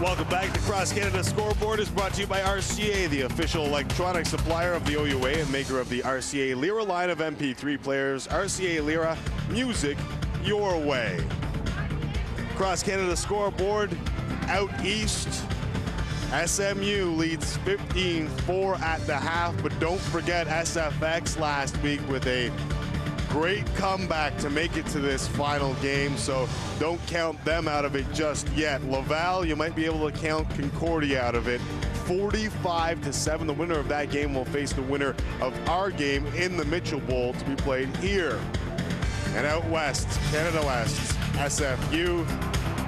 Welcome back to Cross Canada Scoreboard is brought to you by RCA, the official electronic supplier of the OUA and maker of the RCA Lyra line of MP3 players. RCA Lyra, music your way. Cross Canada Scoreboard out east. SMU leads 15-4 at the half, but don't forget SFX last week with a great comeback to make it to this final game, so don't count them out of it just yet. Laval, you might be able to count Concordia out of it. 45-7, the winner of that game will face the winner of our game in the Mitchell Bowl to be played here. And out west, Canada West, SFU,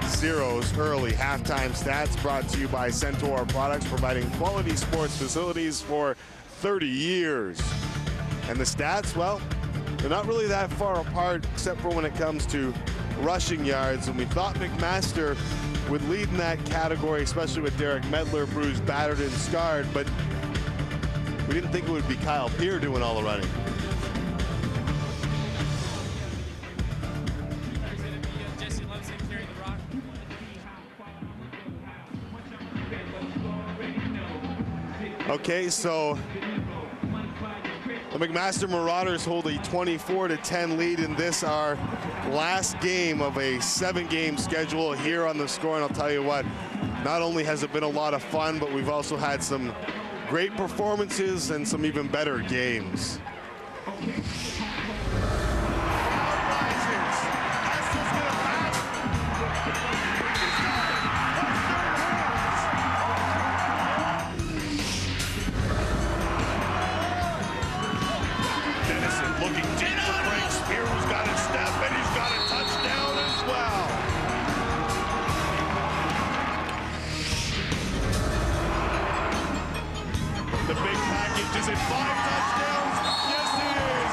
zeros early. Halftime stats brought to you by Centaur Products, providing quality sports facilities for 30 years. And the stats, well, they're not really that far apart, except for when it comes to rushing yards. And we thought McMaster would lead in that category, especially with Derek Medler bruised, battered, and scarred. But we didn't think it would be Kyle Peer doing all the running. Okay, so the McMaster Marauders hold a 24-10 lead in this, our last game of a 7-game schedule here on the Score. And I'll tell you what, not only has it been a lot of fun, but we've also had some great performances and some even better games. Looking deep for Frank Spear, who's got a step, and he's got a touchdown as well. The big package, is it 5 touchdowns? Yes, it is.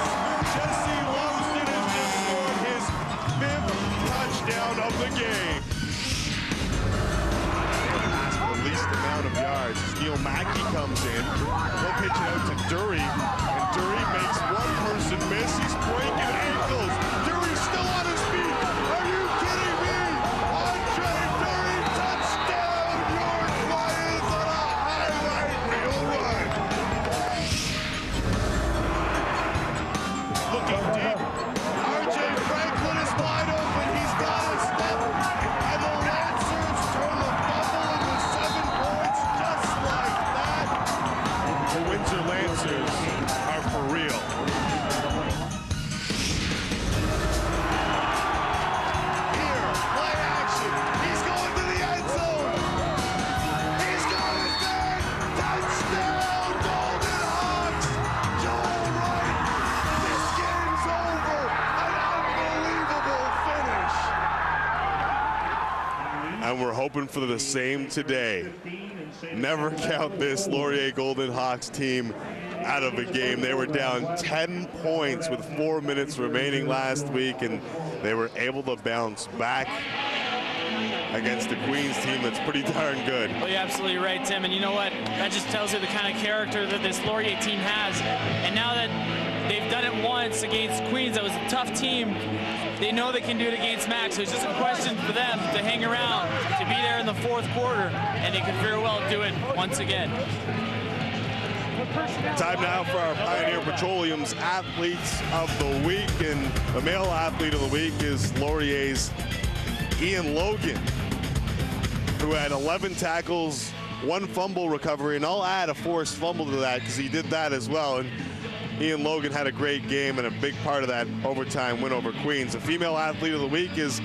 Jesse Lumsden has just scored his 5th touchdown of the game. The least amount of yards. Neil Mackey comes in. He'll pitch it out to Dury, and Dury makes one person miss. He's breaking ankles. Dury's still on his feet. Are you kidding me? Andre Dury, touchdown! York Lions on a highlight reel run. Looking deep. RJ Franklin is wide open. He's got a step. And the Lancers turn the bubble into 7 points just like that. The Windsor Lancers are for real. Here, play action. He's going to the end zone. He's got it back. Touchdown, Golden Hawks. Joel Wright. This game's over. An unbelievable finish. And we're hoping for the same today. Never count this Laurier Golden Hawks team out of a game. They were down 10 points with 4 minutes remaining last week, and they were able to bounce back against the Queens team that's pretty darn good. Well, you're absolutely right, Tim. And you know what? That just tells you the kind of character that this Laurier team has. And now that they've done it once against Queens, that was a tough team, they know they can do it against Max. So it's just a question for them to hang around, to be there in the 4th quarter, and they could very well do it once again. Time now for our Pioneer Petroleum's Athletes of the Week, and the male athlete of the week is Laurier's Ian Logan, who had 11 tackles, 1 fumble recovery, and I'll add a forced fumble to that because he did that as well. And Ian Logan had a great game and a big part of that overtime win over Queens. The female athlete of the week is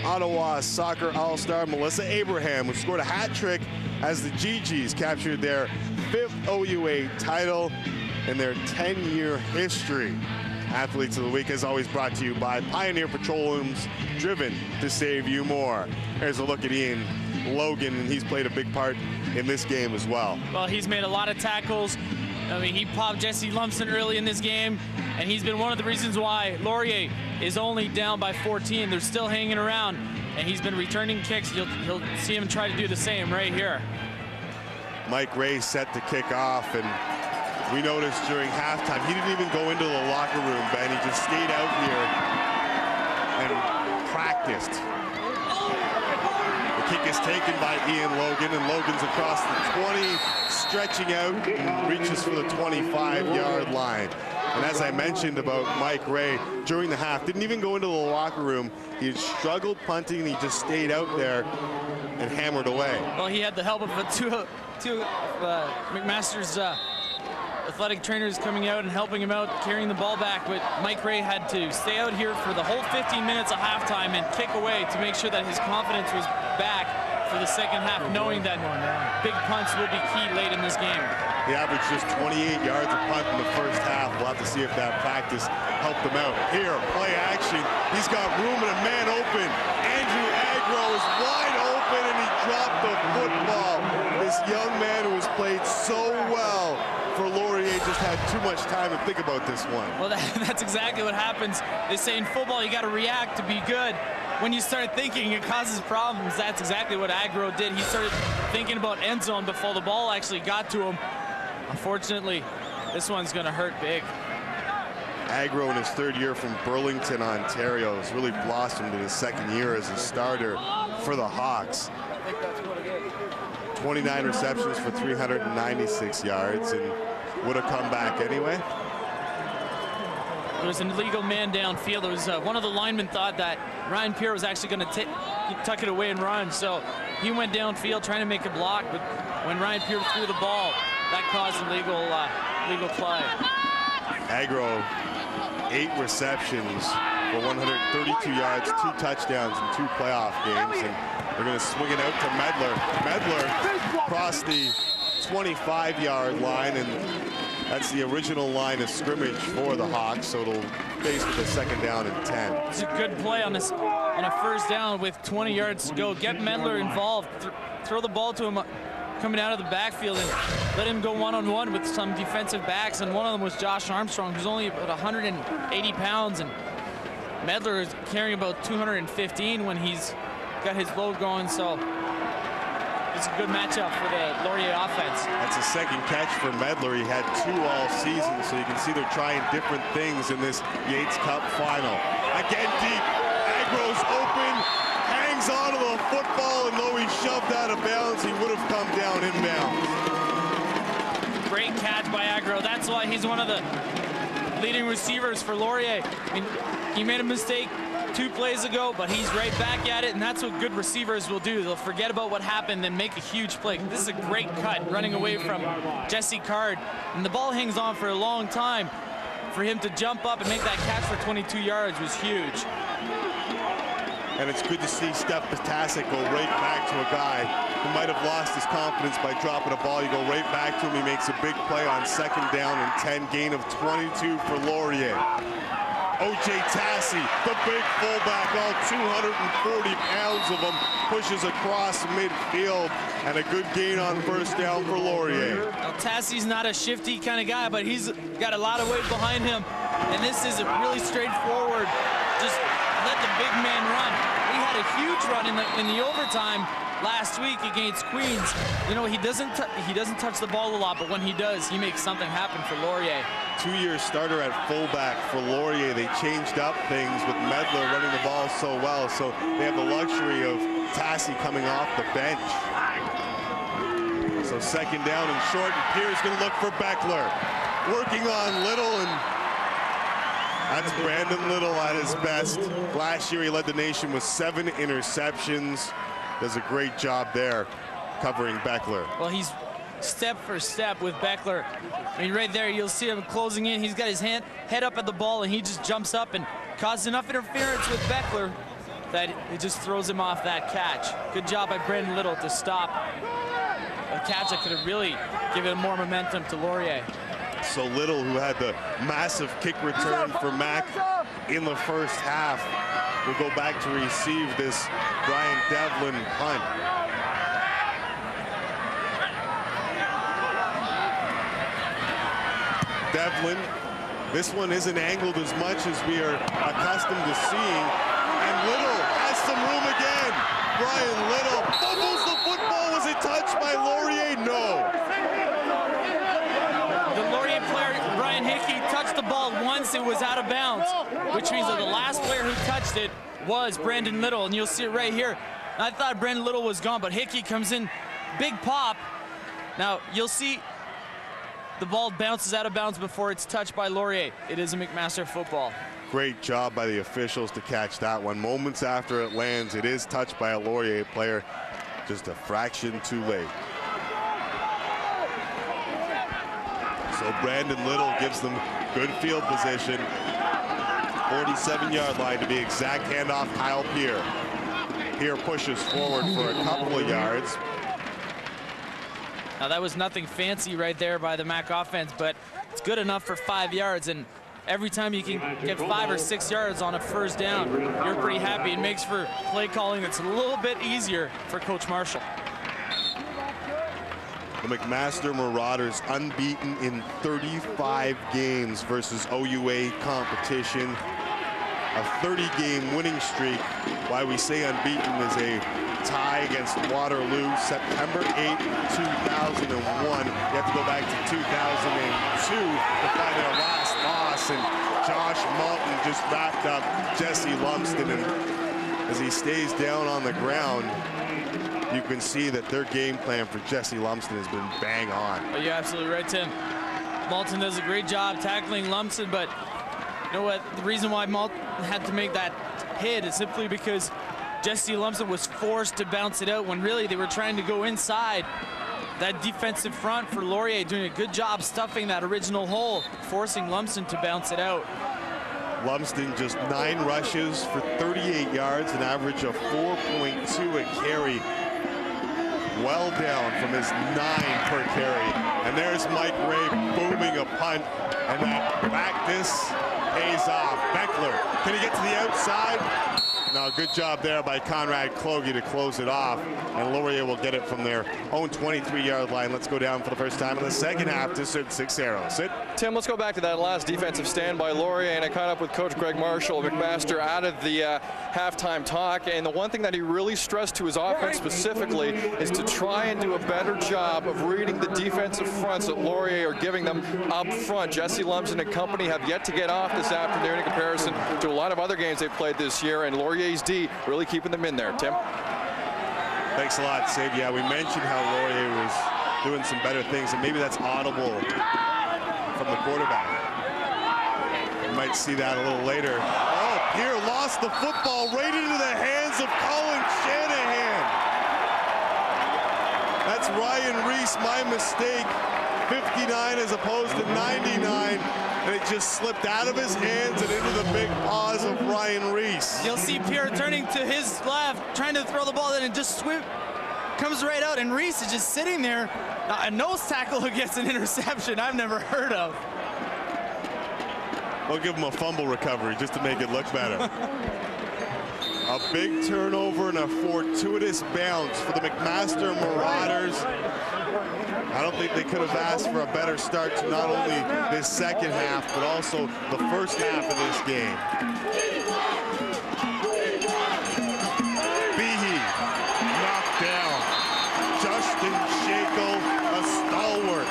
Ottawa soccer all-star Melissa Abraham, who scored a hat trick as the GGs captured their 5th OUA title in their 10-year history. Athletes of the Week is always brought to you by Pioneer Petroleum's, driven to save you more. Here's a look at Ian Logan, and he's played a big part in this game as well. Well, he's made a lot of tackles. I mean, he popped Jesse Lumsden early in this game, and he's been one of the reasons why Laurier is only down by 14. They're still hanging around, and he's been returning kicks. You'll see him try to do the same right here. Mike Ray set to kick off, and we noticed during halftime, he didn't even go into the locker room, Ben. He just stayed out here and practiced. The Kick is taken by Ian Logan, and Logan's across the 20, stretching out and reaches for the 25-yard line. And as I mentioned about Mike Ray, during the half, didn't even go into the locker room. He had struggled punting, and he just stayed out there and hammered away. Well, he had the help of two McMaster's athletic trainers coming out and helping him out, carrying the ball back, but Mike Ray had to stay out here for the whole 15 minutes of halftime and kick away to make sure that his confidence was back for the second half, knowing that big punts will be key late in this game. He averaged just 28 yards a punt in the first half. We'll have to see if that practice helped him out. Here, play action. He's got room and a man open. Andrew Agro is wide open, and he dropped the football. This young man who has played so well for Laurier just had too much time to think about this one. Well, that's exactly what happens. They say in football you got to react to be good. When you start thinking, it causes problems. That's exactly what Agro did. He started thinking about end zone before the ball actually got to him. Unfortunately, this one's going to hurt big. Agro in his third year from Burlington, Ontario, has really blossomed in his second year as a starter for the Hawks. 29 receptions for 396 yards, and would have come back anyway. There was an illegal man downfield. It was one of the linemen thought that Ryan Pierre was actually going to tuck it away and run, so he went downfield trying to make a block, but when Ryan Pierre threw the ball, that caused a legal play. Agro, 8 receptions for 132 yards, 2 touchdowns in 2 playoff games, and they're going to swing it out to Medler. Medler across the 25-yard line, and that's the original line of scrimmage for the Hawks, so it'll face with a second down and 10. It's a good play on a first down with 20 yards to go. Get Medler involved. Throw the ball to him coming out of the backfield and let him go one-on-one with some defensive backs, and one of them was Josh Armstrong, who's only about 180 pounds, and Medler is carrying about 215 when he's got his load going, so it's a good matchup for the Laurier offense. That's a second catch for Medler. He had 2 all season, so you can see they're trying different things in this Yates Cup final. Again deep, Agro's open, hangs onto the football, and though he shoved out of bounds, he would have come down inbounds. Great catch by Agro. That's why he's one of the leading receivers for Laurier. I mean, he made a mistake 2 plays ago, but he's right back at it, and that's what good receivers will do. They'll forget about what happened and make a huge play. This is a great cut, running away from Jesse Card, and the ball hangs on for a long time. For him to jump up and make that catch for 22 yards was huge. And it's good to see Steph Potasic go right back to a guy who might have lost his confidence by dropping a ball. You go right back to him. He makes a big play on second down and 10, gain of 22 for Laurier. O.J. Tassi, the big fullback, all 240 pounds of him, pushes across midfield, and a good gain on first down for Laurier. Now, Tassi's not a shifty kind of guy, but he's got a lot of weight behind him, and this is a really straightforward, just let the big man run. He had a huge run in the overtime last week against Queens. You know, he doesn't touch the ball a lot, but when he does, he makes something happen for Laurier. 2-year starter at fullback for Laurier. They changed up things with Medler running the ball so well, so they have the luxury of Tassi coming off the bench. So second down and short, and Pierre's going to look for Beckler. Working on Little, and that's Brandon Little at his best. Last year he led the nation with 7 interceptions. Does a great job there covering Beckler. Well, he's step for step with Beckler. I mean, right there, you'll see him closing in. He's got his head up at the ball, and he just jumps up and causes enough interference with Beckler that it just throws him off that catch. Good job by Brandon Little to stop a catch that could have really given more momentum to Laurier. So Little, who had the massive kick return for Mac in the first half, will go back to receive this Brian Devlin punt. Devlin, this one isn't angled as much as we are accustomed to seeing, and Little has some room again. Brian Little fumbles the football. Was it touched by Laurier? No. The Laurier player, Brian Hickey, touched the ball once. It was out of bounds, which means that the last player who touched it was Brandon Little, and you'll see it right here. I thought Brandon Little was gone, but Hickey comes in, big pop. Now, you'll see the ball bounces out of bounds before it's touched by Laurier. It is a McMaster football. Great job by the officials to catch that one. Moments after it lands, it is touched by a Laurier player, just a fraction too late. So Brandon Little gives them good field position. 47-yard line to be exact, handoff Kyle Peer. Peer pushes forward for a couple of yards. Now that was nothing fancy right there by the Mac offense, but it's good enough for 5 yards, and every time you can get 5 or 6 yards on a first down, you're pretty happy. It makes for play calling that's a little bit easier for Coach Marshall. The McMaster Marauders unbeaten in 35 games versus OUA competition. A 30-game winning streak. Why we say unbeaten is a tie against Waterloo, September 8, 2001. You have to go back to 2002 to find their last loss, and Josh Malton just backed up Jesse Lumsden, and as he stays down on the ground, you can see that their game plan for Jesse Lumsden has been bang on. Oh, you're absolutely right, Tim. Malton does a great job tackling Lumsden, but you know what? The reason why Malton had to make that hit is simply because Jesse Lumsden was forced to bounce it out when really they were trying to go inside. That defensive front for Laurier doing a good job stuffing that original hole, forcing Lumsden to bounce it out. Lumsden just 9 rushes for 38 yards, an average of 4.2 a carry. Well down from his 9 per carry. And there's Mike Ray booming a punt, and that practice pays off. Beckler, can he get to the outside? No, good job there by Conrad Kloge to close it off, and Laurier will get it from their own 23-yard line. Let's go down for the first time in the second half to Sid Six-Arrow. Sid? Tim, let's go back to that last defensive stand by Laurier, and I caught up with Coach Greg Marshall. McMaster out of the halftime talk, and the one thing that he really stressed to his offense specifically is to try and do a better job of reading the defensive fronts that Laurier are giving them up front. Jesse Lumsden and company have yet to get off this afternoon in comparison to a lot of other games they've played this year, and Laurier's D really keeping them in there. Tim? Thanks a lot, Sid. Yeah, we mentioned how Laurier was doing some better things, and maybe that's audible from the quarterback. You might see that a little later. Oh, Peer lost the football right into the hands of Colin Shanahan. That's Ryan Reese, my mistake. 59 as opposed to 99. And it just slipped out of his hands and into the big paws of Ryan Reese. You'll see Pierre turning to his left, trying to throw the ball in, and just comes right out, and Reese is just sitting there. A nose tackle against an interception I've never heard of. We'll give him a fumble recovery just to make it look better. A big turnover and a fortuitous bounce for the McMaster Marauders. I don't think they could have asked for a better start to not only this second half, but also the first half of this game. Behe knocked down. Justin Shackle, a stalwart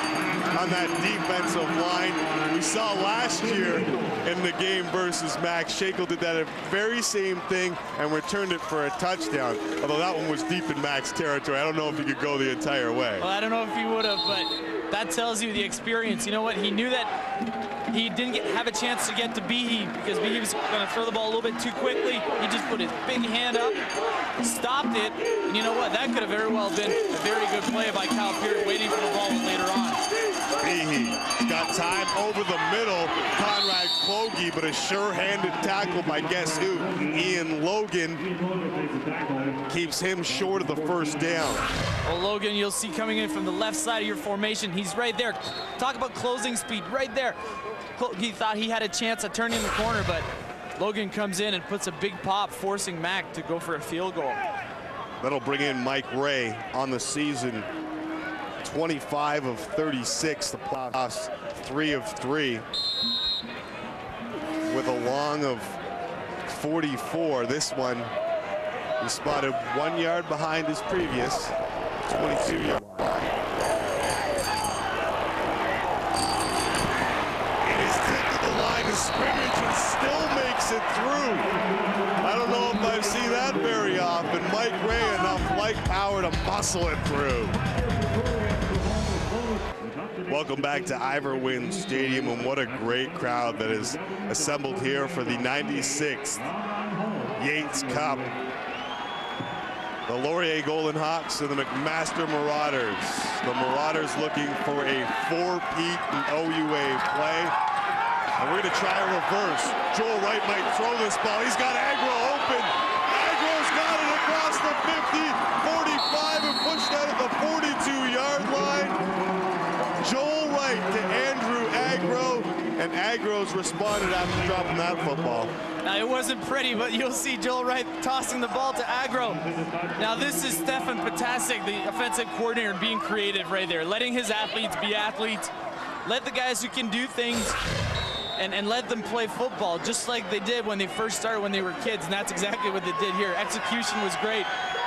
on that defensive line. We saw last year in the game versus Max, Shackle did that very same thing and returned it for a touchdown. Although that one was deep in Max territory. I don't know if he could go the entire way. Well, I don't know if he would have, but that tells you the experience. You know what? He knew that he didn't have a chance to get to Behe because Behe was going to throw the ball a little bit too quickly. He just put his big hand up, stopped it, and you know what? That could have very well been a very good play by Kyle Pearce waiting for the ball later on. Behe got time over the middle. Conrad Kloge, but a sure-handed tackle by guess who? Ian Logan keeps him short of the first down. Well, Logan, you'll see coming in from the left side of your formation. He's right there. Talk about closing speed right there. He thought he had a chance at turning the corner, but Logan comes in and puts a big pop, forcing Mac to go for a field goal. That'll bring in Mike Ray on the season. 25 of 36, the plus 3 of 3 with a long of 44. This one he spotted 1 yard behind his previous 22-yard line. It is tipped to the line of scrimmage and still makes it through. I don't know if I've seen that very often. Mike Ray, a White power to muscle it through. Welcome back to Ivor Wynne Stadium, and what a great crowd that is assembled here for the 96th Yates Cup. The Laurier Golden Hawks and the McMaster Marauders. The Marauders looking for a four-peat OUA play. And we're going to try a reverse. Joel Wright might throw this ball. He's got Agro open. Agro's got it across the 50, 45, and pushed out at the 42-yard line. Joel Wright to Andrew Agro, and Agro's responded after dropping that football. Now, it wasn't pretty, but you'll see Joel Wright tossing the ball to Agro. Now, this is Stefan Potasek, the offensive coordinator, being creative right there, letting his athletes be athletes, let the guys who can do things and let them play football, just like they did when they first started when they were kids, and that's exactly what they did here. Execution was great.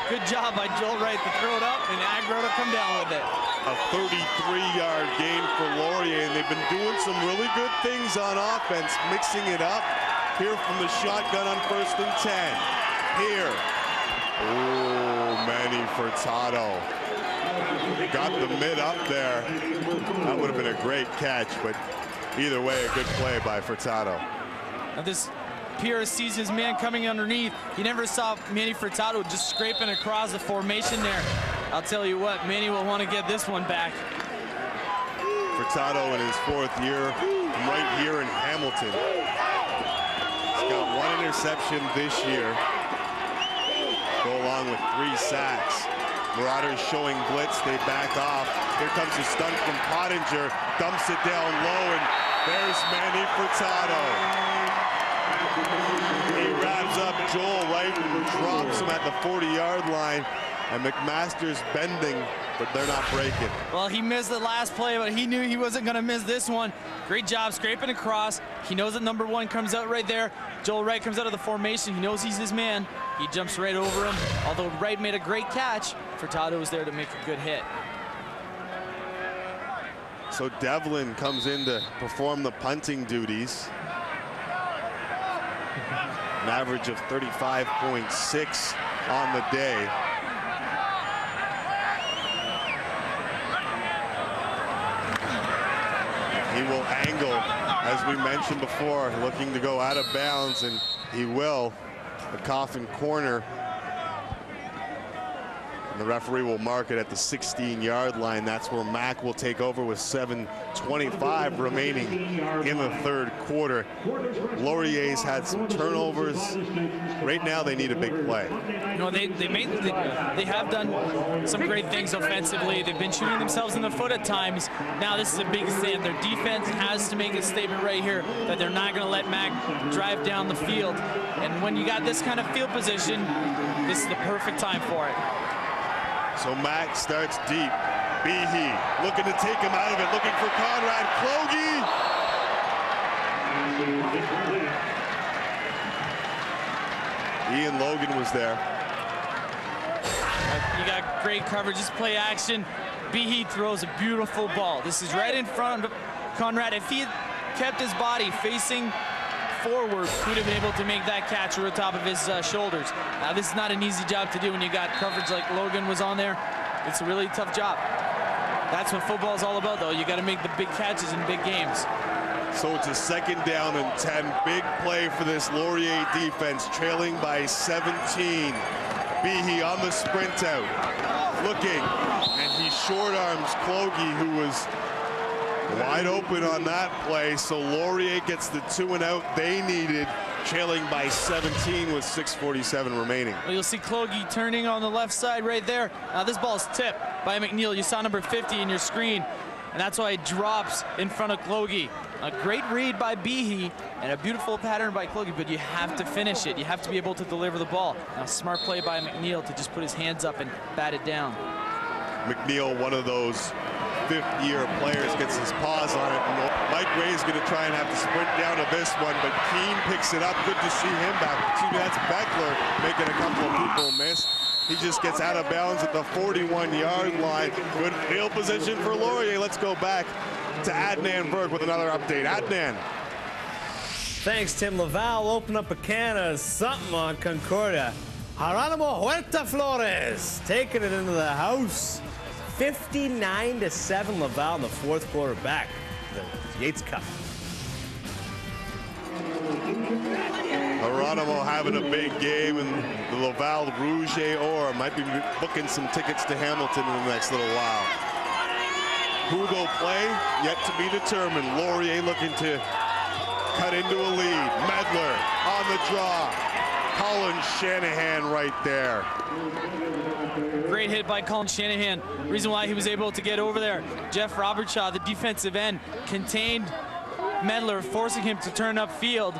Good job by Joel Wright to throw it up and Agro to come down with it. A 33-yard gain for Laurier, and they've been doing some really good things on offense, mixing it up. Here from the shotgun on 1st and 10. Here. Oh, Manny Furtado. Got the mid up there. That would have been a great catch, but either way, a good play by Furtado. Now this Pierre sees his man coming underneath. You never saw Manny Furtado just scraping across the formation there. I'll tell you what, Manny will want to get this one back. Furtado in his 4th year, right here in Hamilton. He's got 1 interception this year. Go along with 3 sacks. Marauders showing blitz, they back off. Here comes a stunt from Pottinger, dumps it down low, and there's Manny Furtado. He wraps up Joel Wright and drops him at the 40-yard line. And McMaster's bending, but they're not breaking. Well, he missed the last play, but he knew he wasn't going to miss this one. Great job scraping across. He knows that number 1 comes out right there. Joel Wright comes out of the formation. He knows he's his man. He jumps right over him. Although Wright made a great catch, Furtado was there to make a good hit. So Devlin comes in to perform the punting duties. An average of 35.6 on the day. He will angle, as we mentioned before, looking to go out of bounds, and he will. The Coffin corner. And the referee will mark it at the 16-yard line. That's where Mac will take over with 7:25 remaining in the 3rd quarter. Laurier's had some turnovers. Right now, they need a big play. No, they have done some great things offensively. They've been shooting themselves in the foot at times. Now this is a big stand. Their defense has to make a statement right here that they're not going to let Mac drive down the field. And when you got this kind of field position, this is the perfect time for it. So Mac starts deep. Behe looking to take him out of it, looking for Conrad. Clogie. Ian Logan was there. You got great coverage, just play action. Behe throws a beautiful ball. This is right in front of Conrad. If he had kept his body facing forward, he'd have been able to make that catch over the top of his shoulders. Now, this is not an easy job to do when you got coverage like Logan was on there. It's a really tough job. That's what football is all about, though. You got to make the big catches in big games. So it's a 2nd down and 10. Big play for this Laurier defense, trailing by 17. Behe on the sprint out, looking, and he short arms Clogie, who was wide open on that play. So Laurier gets the 2 and out they needed, trailing by 17 with 6:47 remaining. Well, you'll see Clogie turning on the left side right there. Now this ball is tipped by McNeil. You saw number 50 in your screen, and that's why it drops in front of Clogie. A great read by Behe and a beautiful pattern by Clogie, but you have to finish it. You have to be able to deliver the ball. Now, smart play by McNeil to just put his hands up and bat it down. McNeil, one of those 5th-year players, gets his paws on it. And Mike Ray's going to try and have to sprint down to this one, but Keene picks it up. Good to see him back. That's Beckler making a couple of people miss. He just gets out of bounds at the 41-yard line. Good field position for Laurier. Let's go back to Adnan Berg with another update. Adnan. Thanks, Tim. Laval open up a can of something on Concordia. Geronimo Huerta Flores taking it into the house. 59-7 Laval in the fourth quarter back. The Yates Cup. Geronimo having a big game, and the Laval Rouge Or might be booking some tickets to Hamilton in the next little while. Who they'll play, yet to be determined. Laurier looking to cut into a lead. Medler on the draw. Colin Shanahan right there. Great hit by Colin Shanahan. Reason why he was able to get over there. Jeff Robertshaw, the defensive end, contained Medler, forcing him to turn upfield,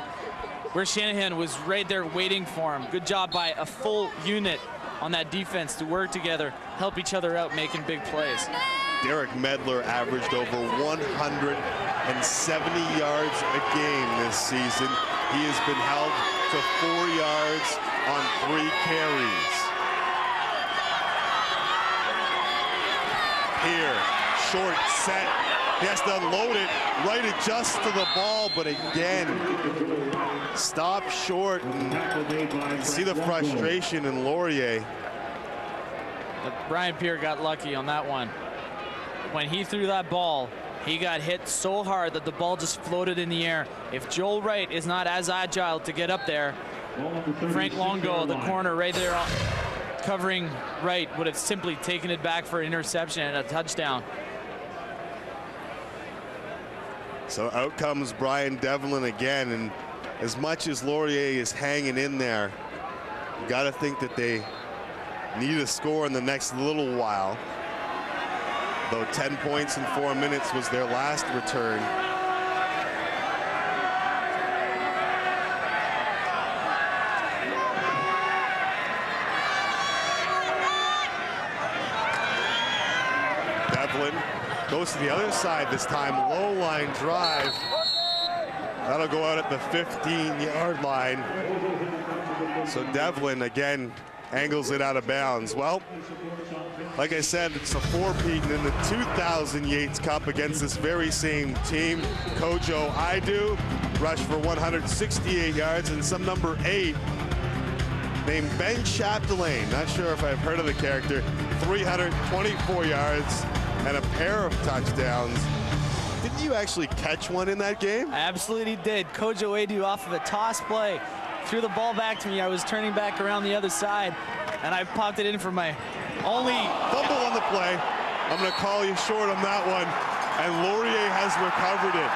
where Shanahan was right there waiting for him. Good job by a full unit on that defense to work together, help each other out, making big plays. Derek Medler averaged over 170 yards a game this season. He has been held to 4 yards on 3 carries. Here, short set. He has to unload it, right adjust to the ball, but again, stop short. And see the frustration in Laurier. But Brian Pierre got lucky on that one. When he threw that ball, he got hit so hard that the ball just floated in the air. If Joel Wright is not as agile to get up there, Frank Longo, the corner right there covering Wright, would have simply taken it back for an interception and a touchdown. So out comes Brian Devlin again, and as much as Laurier is hanging in there, you got to think that they need a score in the next little while. Though 10 points in 4 minutes was their last return. Devlin goes to the other side this time. Low line drive. That'll go out at the 15-yard line. So Devlin again angles it out of bounds. Well, like I said, it's a four-peat in the 2000 Yates Cup against this very same team. Kojo Aidu rushed for 168 yards, and some number 8 named Ben Chapdelaine, not sure if I've heard of the character, 324 yards and a pair of touchdowns. Didn't you actually catch one in that game? I absolutely did. Kojo Aidu off of a toss play threw the ball back to me. I was turning back around the other side, and I popped it in for my only fumble on the play. I'm going to call you short on that one, and Laurier has recovered it.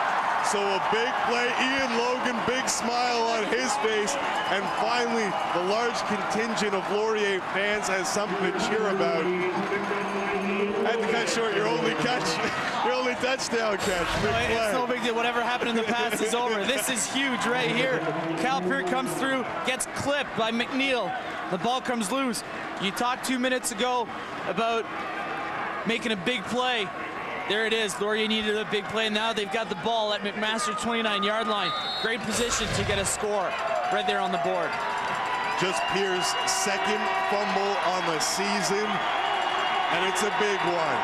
So a big play, Ian Logan, big smile on his face, and finally the large contingent of Laurier fans has something to cheer about. I had to cut short your only catch, your only touchdown catch. Big play. It's no big deal. Whatever happened in the past is over. This is huge right here. Cal Peart comes through, gets clipped by McNeil. The ball comes loose. You talked 2 minutes ago about making a big play. There it is. Laurier needed a big play. Now they've got the ball at McMaster's 29-yard line. Great position to get a score right there on the board. Just Pear's second fumble on the season, and it's a big one.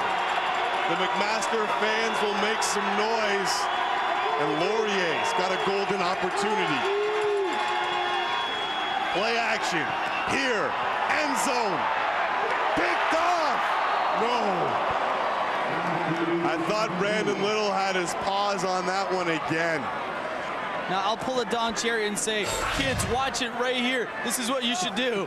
The McMaster fans will make some noise, and Laurier's got a golden opportunity. Play action. Here, end zone. Picked off. No. I thought Brandon Little had his paws on that one again. Now I'll pull a Don Cherry and say, kids, watch it right here. This is what you should do.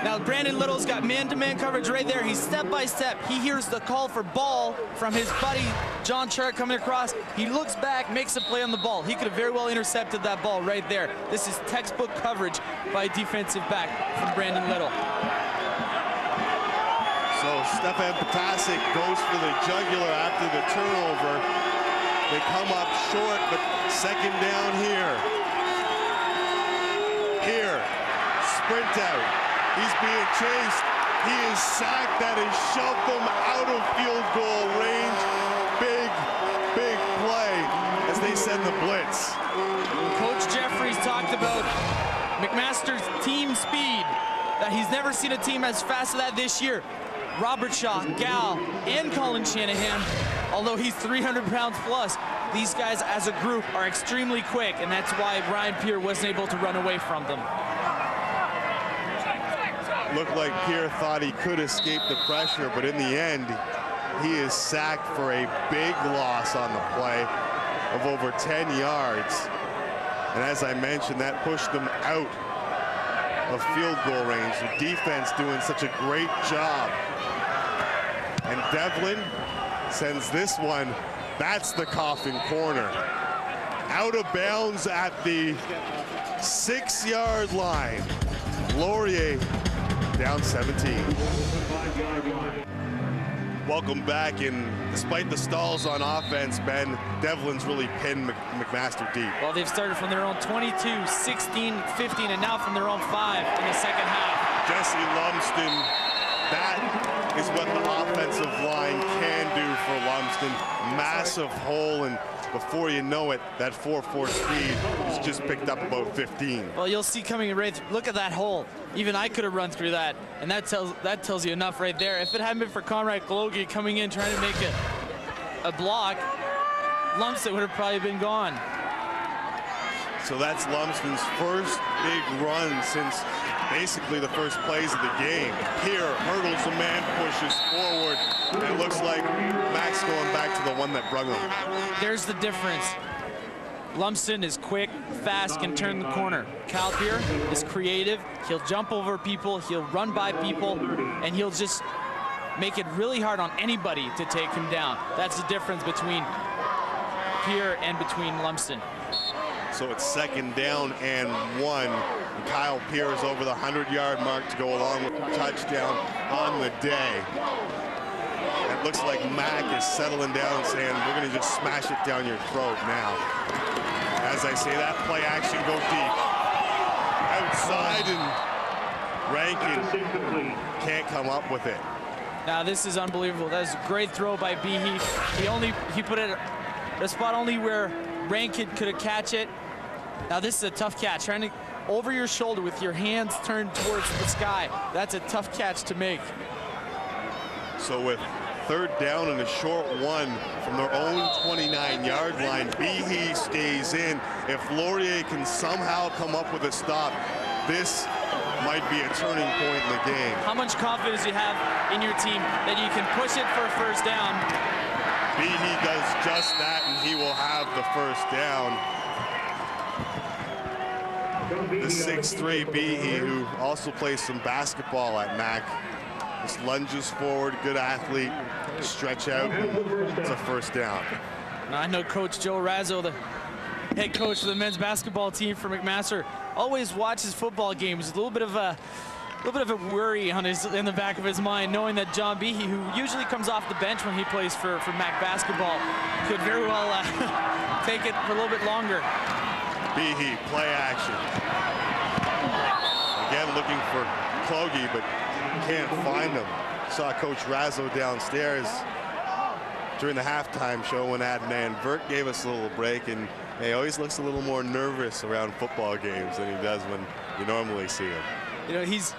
Now Brandon Little's got man-to-man coverage right there. He's step by step. He hears the call for ball from his buddy John Chark coming across. He looks back, makes a play on the ball. He could have very well intercepted that ball right there. This is textbook coverage by a defensive back from Brandon Little. So Stefan Potasic goes for the jugular after the turnover. They come up short, but second down here. Here, sprint out. He's being chased. He is sacked. That has shoved them out of field goal range. Big, big play as they send the blitz. Coach Jeffries talked about McMaster's team speed, that he's never seen a team as fast as that this year. Robertshaw, Gal, and Colin Shanahan, although he's 300 pounds plus, these guys as a group are extremely quick, and that's why Brian Pierre wasn't able to run away from them. Looked like Pierre thought he could escape the pressure, but in the end, he is sacked for a big loss on the play of over 10 yards. And as I mentioned, that pushed them out of field goal range. The defense doing such a great job. And Devlin sends this one, that's the coffin corner. Out of bounds at the 6-yard line. Laurier down 17. Welcome back, and despite the stalls on offense, Ben, Devlin's really pinned McMaster deep. Well, they've started from their own 22, 16, 15, and now from their own 5 in the second half. Jesse Lumsden, that is what the offensive line can do for Lumsden. Massive hole, and before you know it, that 4.4 speed has just picked up about 15. Well, you'll see coming right through. Look at that hole. Even I could have run through that, and that tells you enough right there. If it hadn't been for Conrad Kalogi coming in trying to make a block, Lumsden would have probably been gone. So that's Lumsden's first big run since basically the first plays of the game. Here, hurdles a man, pushes forward, and it looks like Max going back to the one that brung him. There's the difference. Lumsden is quick, fast, can turn the corner. Kyle Pierre is creative. He'll jump over people, he'll run by people, and he'll just make it really hard on anybody to take him down. That's the difference between Pierre and between Lumsden. So it's 2nd down and 1. And Kyle Pierre is over the 100-yard mark to go along with a touchdown on the day. It looks like Mac is settling down and saying, we're going to just smash it down your throat now. As I say that, play action, go deep. Outside, and Rankin can't come up with it. Now this is unbelievable. That was a great throw by Behe. He put it at a spot only where Rankin could have catch it. Now this is a tough catch. Trying to over your shoulder with your hands turned towards the sky. That's a tough catch to make. So with 3rd down and a short one from their own 29-yard line, Behe stays in. If Laurier can somehow come up with a stop, this might be a turning point in the game. How much confidence do you have in your team that you can push it for a 1st down? Behe does just that, and he will have the 1st down. The 6'3" Behe, who also plays some basketball at Mac, just lunges forward, good athlete, stretch out, it's a 1st down. Now, I know Coach Joe Razzo, the head coach of the men's basketball team for McMaster, always watches football games. A little bit of a worry on in the back of his mind, knowing that John Behe, who usually comes off the bench when he plays for Mac basketball, could very well take it for a little bit longer. Behe, play action. Again, looking for Clogie, but can't find him. Saw Coach Razzo downstairs during the halftime show when Adnan Vert gave us a little break, and he always looks a little more nervous around football games than he does when you normally see him. You know, he's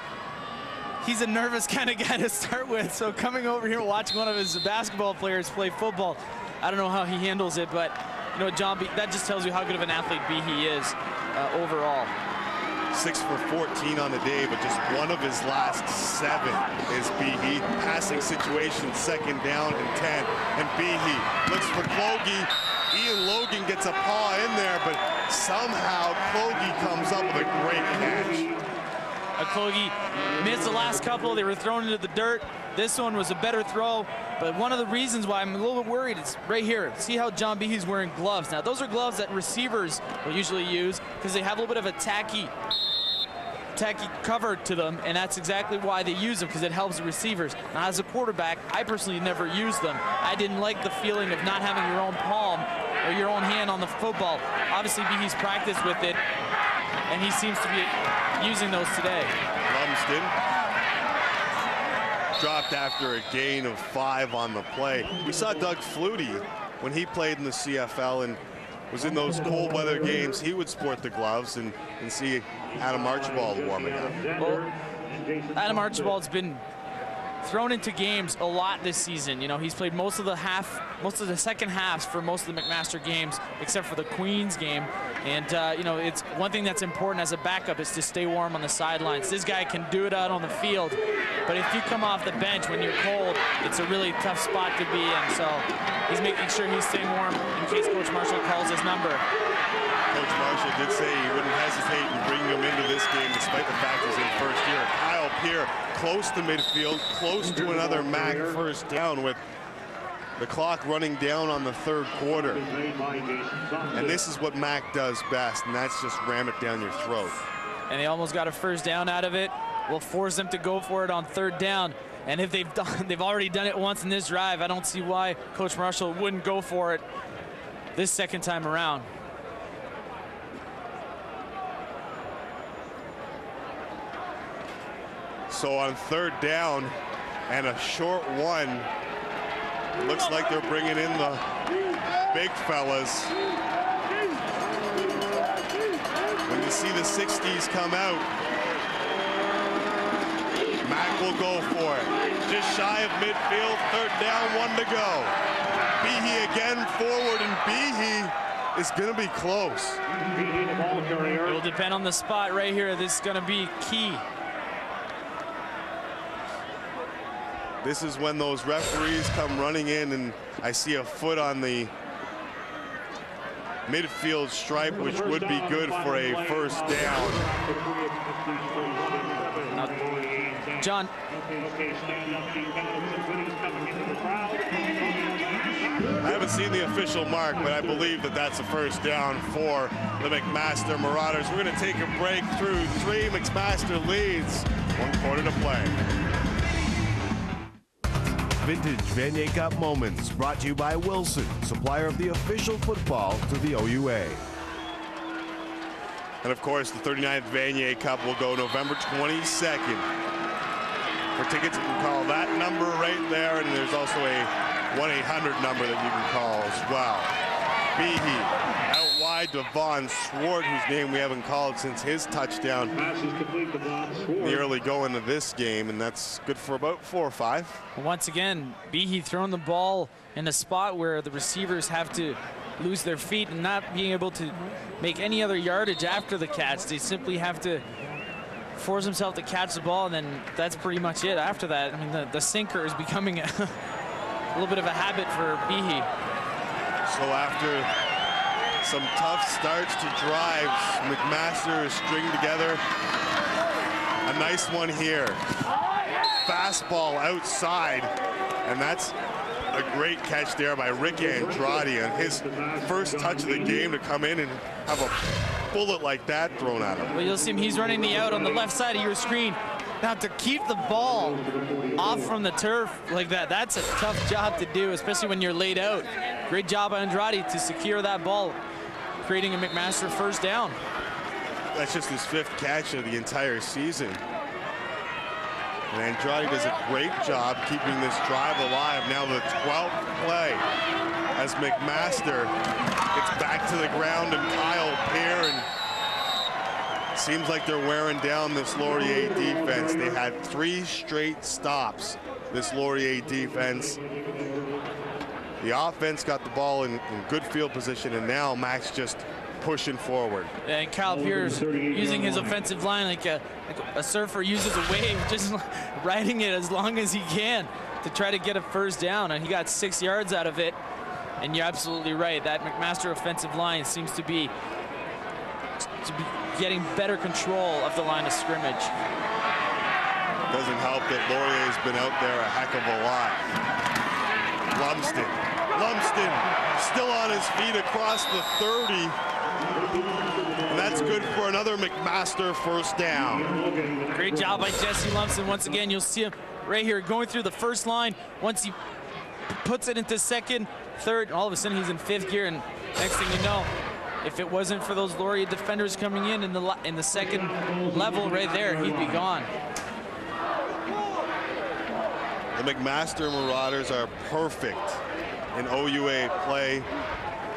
a nervous kind of guy to start with, so coming over here watching one of his basketball players play football, I don't know how he handles it, but you know, John Behe, that just tells you how good of an athlete Behe is overall. 6 for 14 on the day, but just one of his last 7 is Behe. Passing situation, 2nd down and 10. And Behe looks for Clogie. Ian Logan gets a paw in there, but somehow Clogie comes up with a great catch. Clogie missed the last couple. They were thrown into the dirt. This one was a better throw, but one of the reasons why I'm a little bit worried is right here. See how John Behe's wearing gloves. Now, those are gloves that receivers will usually use because they have a little bit of a tacky cover to them, and that's exactly why they use them, because it helps the receivers. Now, as a quarterback, I personally never used them. I didn't like the feeling of not having your own palm or your own hand on the football. Obviously, Behe's practiced with it, and he seems to be using those today. Lumsden dropped after a gain of 5 on the play. We saw Doug Flutie when he played in the CFL and was in those cold weather games. He would sport the gloves and see Adam Archibald warming up. Well, Adam Archibald's been thrown into games a lot this season. You know, he's played most of the second halves for most of the McMaster games, except for the Queens game. And you know, it's one thing that's important as a backup is to stay warm on the sidelines. This guy can do it out on the field, but if you come off the bench when you're cold, it's a really tough spot to be in. So he's making sure he's staying warm in case Coach Marshall calls his number. Coach Marshall did say he wouldn't hesitate in bringing him into this game despite the fact he's in first year. Kyle Pierre close to midfield, close to another Mac first down with the clock running down on the third quarter. And this is what Mac does best, and that's just ram it down your throat. And they almost got a first down out of it. We'll force them to go for it on third down. And if they've already done it once in this drive, I don't see why Coach Marshall wouldn't go for it this second time around. So on third down and a short one, it looks like they're bringing in the big fellas. When you see the 60s come out, Mac will go for it. Just shy of midfield, third down, one to go. Behe again forward, and Behe is going to be close. It will depend on the spot right here. This is going to be key. This is when those referees come running in, and I see a foot on the midfield stripe, which would be good for a first down. John. I haven't seen the official mark, but I believe that that's a first down for the McMaster Marauders. We're going to take a break through 3. McMaster leads, 1 quarter to play. Vintage Vanier Cup moments brought to you by Wilson, supplier of the official football to the OUA. And of course, the 39th Vanier Cup will go November 22nd. For tickets, you can call that number right there, and there's also a 1-800 number that you can call as well. Behe out wide to Vaughn Swart, whose name we haven't called since his touchdown in the early going of this game, and that's good for about 4 or 5. Once again, Behe throwing the ball in a spot where the receivers have to lose their feet and not being able to make any other yardage after the catch. They simply have to force himself to catch the ball, and then that's pretty much it after that. I mean, the sinker is becoming a little bit of a habit for Behe. So after some tough starts to drives, McMaster is stringing together a nice one here. Fastball outside, and that's a great catch there by Rick Andrade, and his first touch of the game to come in and have a bullet like that thrown at him. Well, you'll see him, he's running the out on the left side of your screen. Now, to keep the ball off from the turf like that, that's a tough job to do, especially when you're laid out. Great job by Andrade to secure that ball, creating a McMaster first down. That's just his 5th catch of the entire season. And Andrade does a great job keeping this drive alive. Now the 12th play as McMaster gets back to the ground, and Kyle Pierre, and seems like they're wearing down this Laurier defense. They had 3 straight stops, this Laurier defense. The offense got the ball in good field position, and now Mac's just pushing forward. And Kyle Pierce using his offensive line like a surfer uses a wave, just riding it as long as he can to try to get a first down, and he got 6 yards out of it. And you're absolutely right, that McMaster offensive line seems to be getting better control of the line of scrimmage. Doesn't help that Laurier's been out there a heck of a lot. Lumsden still on his feet across the 30. And that's good for another McMaster first down. Great job by Jesse Lumsden. Once again, you'll see him right here going through the first line. Once he puts it into second, third, all of a sudden he's in 5th gear, and next thing you know, if it wasn't for those Laurier defenders coming in the second level right there, he'd be gone. The McMaster Marauders are perfect in OUA play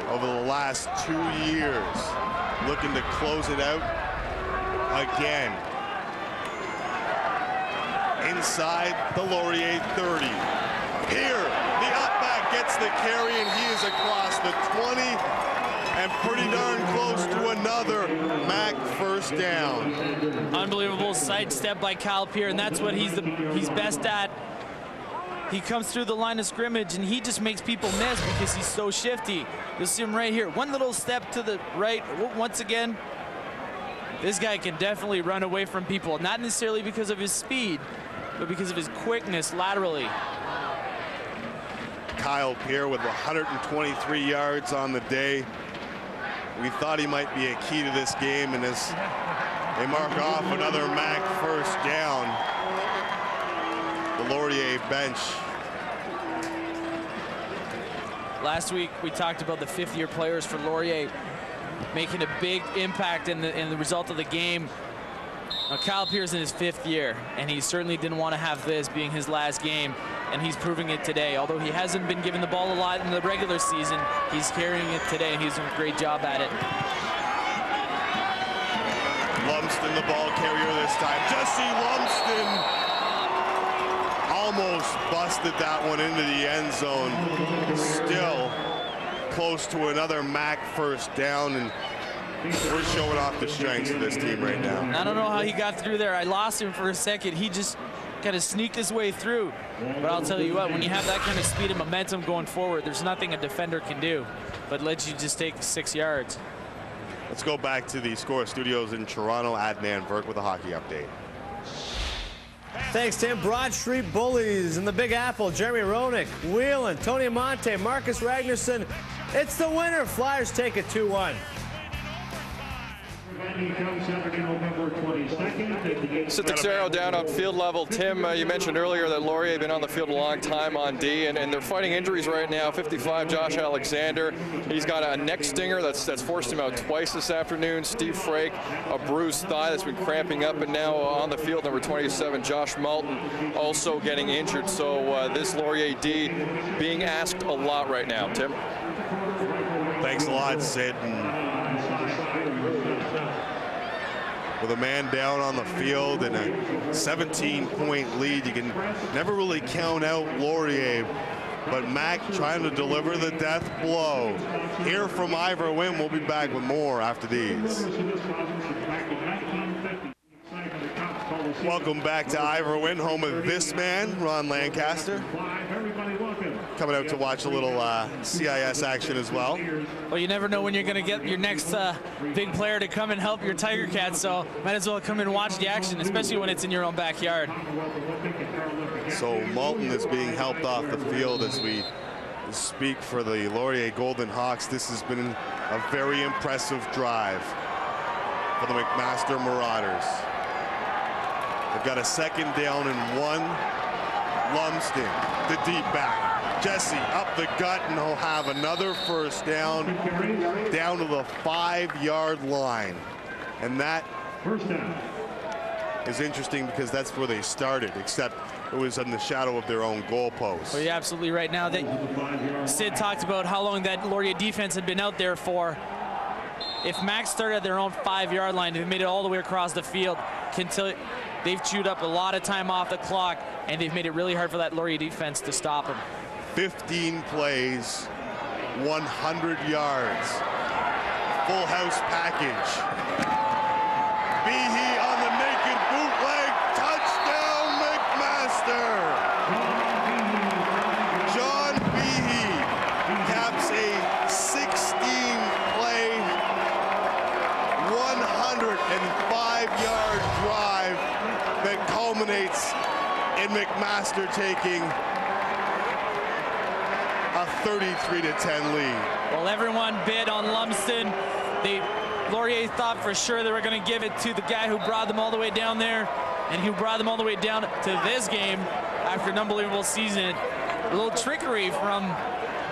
over the last 2 years, looking to close it out again. inside the Laurier 30. Here, the up-back gets the carry, and he is across the 20 and pretty darn close to another Mac first down. Unbelievable sidestep by Kyle Pierre, and that's what he's best at. He comes through the line of scrimmage, and he just makes people miss because he's so shifty. You'll see him right here. One little step to the right. Once again, this guy can definitely run away from people, not necessarily because of his speed, but because of his quickness laterally. Kyle Pierre with 123 yards on the day. We thought he might be a key to this game, and as they mark off another Mac first down, the Laurier bench. Last week we talked about the fifth-year players for Laurier making a big impact in the result of the game. Now, Kyle Pierre's in his 5th year, and he certainly didn't want to have this being his last game, and he's proving it today. Although he hasn't been given the ball a lot in the regular season, he's carrying it today, and he's doing a great job at it. Lumsden, the ball carrier this time. Jesse Lumsden almost busted that one into the end zone. Still close to another Mac first down, and we're showing off the strengths of this team right now. I don't know how he got through there. I lost him for a second. He just kind of sneaked his way through. But I'll tell you what, when you have that kind of speed and momentum going forward, there's nothing a defender can do but let you just take 6 yards. Let's go back to the Score Studios in Toronto. Adnan Verk with a hockey update. Thanks, Tim. Broad Street Bullies in the Big Apple. Jeremy Roenick, Whelan, Tony Amonte, Marcus Ragnarsson. It's the winner. Flyers take it 2-1. 6-0 down on field level. Tim, you mentioned earlier that Laurier had been on the field a long time on D, and they're fighting injuries right now. 55, Josh Alexander. He's got a neck stinger that's forced him out twice this afternoon. Steve Frake, a bruised thigh that's been cramping up, and now on the field, number 27, Josh Malton, also getting injured. So this Laurier D being asked a lot right now. Tim? Thanks a lot, Sid. With a man down on the field and a 17-point lead, you can never really count out Laurier, but Mac trying to deliver the death blow. Here from Ivor Wynn. We'll be back with more after these. Welcome back to Ivor Wynn, home of this man, Ron Lancaster. Coming out to watch a little CIS action as well. Well, you never know when you're going to get your next big player to come and help your Tiger Cats, so might as well come and watch the action, especially when it's in your own backyard. So Malton is being helped off the field as we speak for the Laurier Golden Hawks. This has been a very impressive drive for the McMaster Marauders. They've got a 2nd down and 1. Lumsden, the deep back. Jesse up the gut, and he'll have another first down to the 5-yard line. And that is interesting because that's where they started, except it was in the shadow of their own goalpost. Well, you're absolutely right. Now that Sid talked about how long that Laurier defense had been out there for. If Mac started at their own 5-yard line, they've made it all the way across the field. They've chewed up a lot of time off the clock, and they've made it really hard for that Laurier defense to stop him. 15 plays, 100 yards. Full house package. Behe on the naked bootleg. Touchdown, McMaster. John Behe caps a 16-play, 105-yard drive that culminates in McMaster taking a 33-10 lead. Well, everyone bid on Lumsden. Laurier thought for sure they were going to give it to the guy who brought them all the way down there, and who brought them all the way down to this game after an unbelievable season. A little trickery from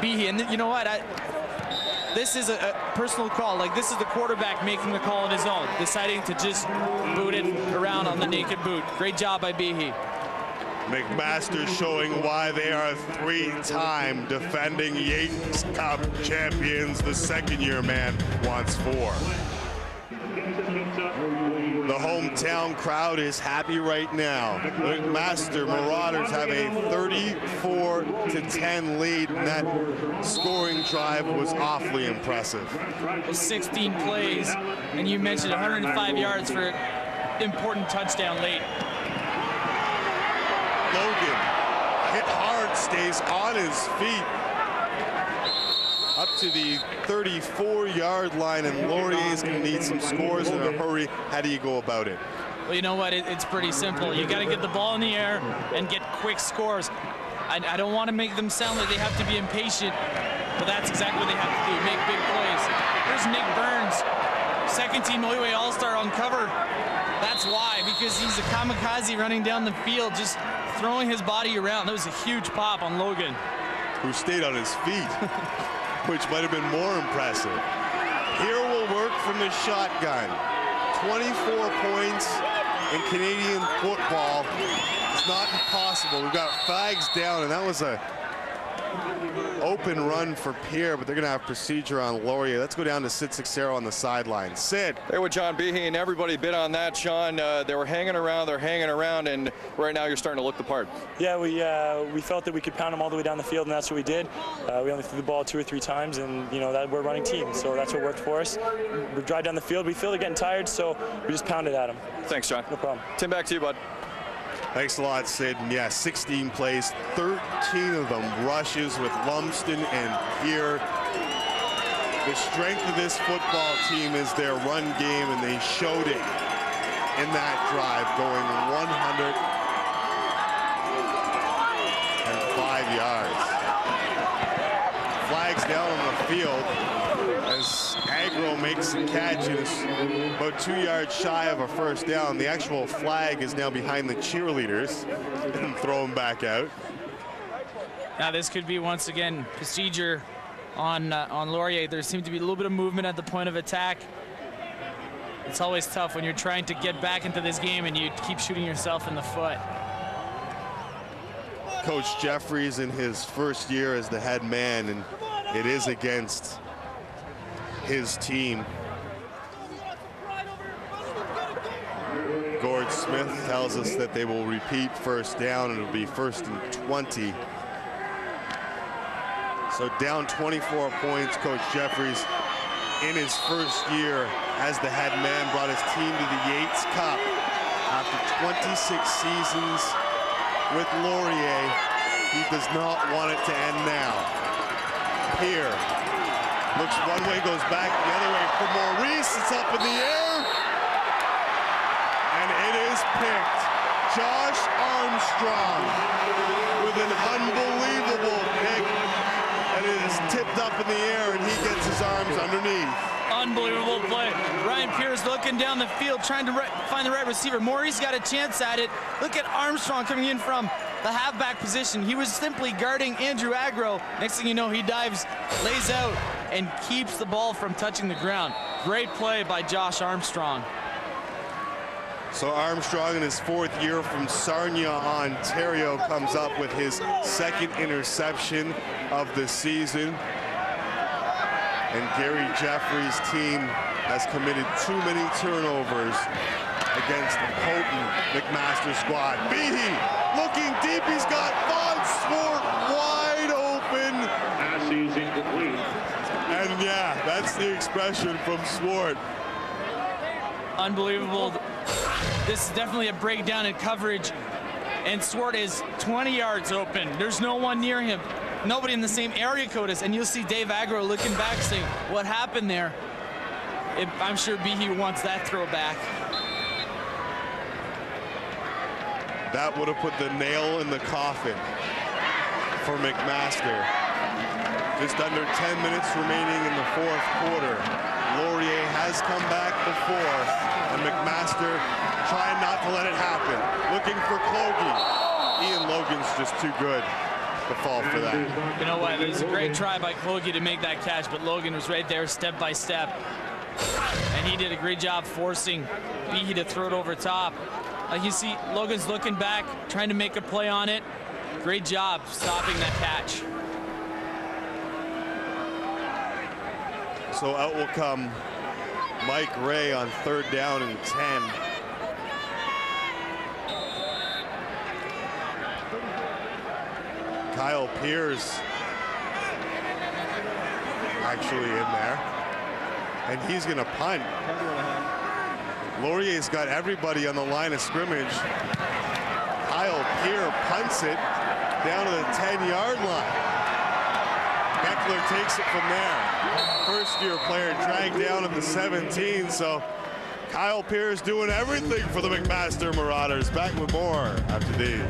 Behe, and you know what? This is a personal call. Like, this is the quarterback making the call on his own, deciding to just boot it around on the naked boot. Great job by Behe. McMaster showing why they are 3-time defending Yates Cup champions. The 2nd-year man wants 4. The home town crowd is happy right now. McMaster Marauders have a 34-10 lead, and that scoring drive was awfully impressive. 16 plays, and you mentioned 105 yards for an important touchdown late. Logan hit hard, stays on his feet up to the 34-yard line, and Laurier is going to need some scores in a hurry. How do you go about it? Well, you know what? It's pretty simple. You got to get the ball in the air and get quick scores. I don't want to make them sound like they have to be impatient, but that's exactly what they have to do, make big plays. Here's Nick Burns, second-team OUA All-Star on cover. That's why, because he's a kamikaze running down the field, just throwing his body around. That was a huge pop on Logan, who stayed on his feet, which might have been more impressive. Here will work from the shotgun. 24 points in Canadian football. It's not impossible. We've got flags down, and that was a open run for Pierre, but they're going to have procedure on Laurier. Let's go down to Sid Sixero on the sideline. Sid. There with John Behe, and everybody bid on that, Sean. They were hanging around, and right now you're starting to look the part. Yeah, we felt that we could pound them all the way down the field, and that's what we did. We only threw the ball 2 or 3 times, and that we're a running team, so that's what worked for us. We drive down the field. We feel they're getting tired, so we just pounded at them. Thanks, John. No problem. Tim, back to you, bud. Thanks a lot, Sid. And yeah, 16 plays, 13 of them rushes with Lumsden and Pierre. The strength of this football team is their run game, and they showed it in that drive, going 105 yards. Flags down on the field as Agro makes the catch and is about 2 yards shy of a first down. The actual flag is now behind the cheerleaders and thrown back out. Now this could be once again procedure on Laurier. There seemed to be a little bit of movement at the point of attack. It's always tough when you're trying to get back into this game and you keep shooting yourself in the foot. Coach Jeffries in his first year as the head man, and it is against his team. Gord Smith tells us that they will repeat first down, and it'll be 1st and 20. So down 24 points, Coach Jeffries in his first year as the head man brought his team to the Yates Cup after 26 seasons with Laurier. He does not want it to end now. Pierre looks one way, goes back the other way for Maurice. It's up in the air. And it is picked. Josh Armstrong with an unbelievable pick. And it is tipped up in the air, and he gets his arms underneath. Unbelievable play. Ryan Pierce looking down the field, trying to find the right receiver. Maurice got a chance at it. Look at Armstrong coming in from the halfback position. He was simply guarding Andrew Agro. Next thing you know, he dives, lays out, and keeps the ball from touching the ground. Great play by Josh Armstrong. So Armstrong, in his 4th year from Sarnia, Ontario, comes up with his 2nd interception of the season. And Gary Jeffries' team has committed too many turnovers against the potent McMaster squad. Behe looking deep. He's got Von Swart wide open. Pass is incomplete. And yeah, that's the expression from Swart. Unbelievable. This is definitely a breakdown in coverage. And Swart is 20 yards open. There's no one near him. Nobody in the same area code is. And you'll see Dave Agro looking back saying, what happened there? I'm sure Behe wants that throw back. That would have put the nail in the coffin for McMaster. Just under 10 minutes remaining in the 4th quarter. Laurier has come back before, and McMaster trying not to let it happen. Looking for Clogie. Ian Logan's just too good to fall for that. You know what? It was a great try by Clogie to make that catch, but Logan was right there step by step. And he did a great job forcing Behe to throw it over top. Like you see, Logan's looking back, trying to make a play on it. Great job stopping that catch. So out will come Mike Ray on 3rd down and 10. Kyle Pierce actually in there. And he's going to punt. Laurier's got everybody on the line of scrimmage. Kyle Pierce punts it down to the 10-yard line. Beckler takes it from there. First-year player dragged down at the 17, so Kyle Pierce doing everything for the McMaster Marauders. Back with more after these.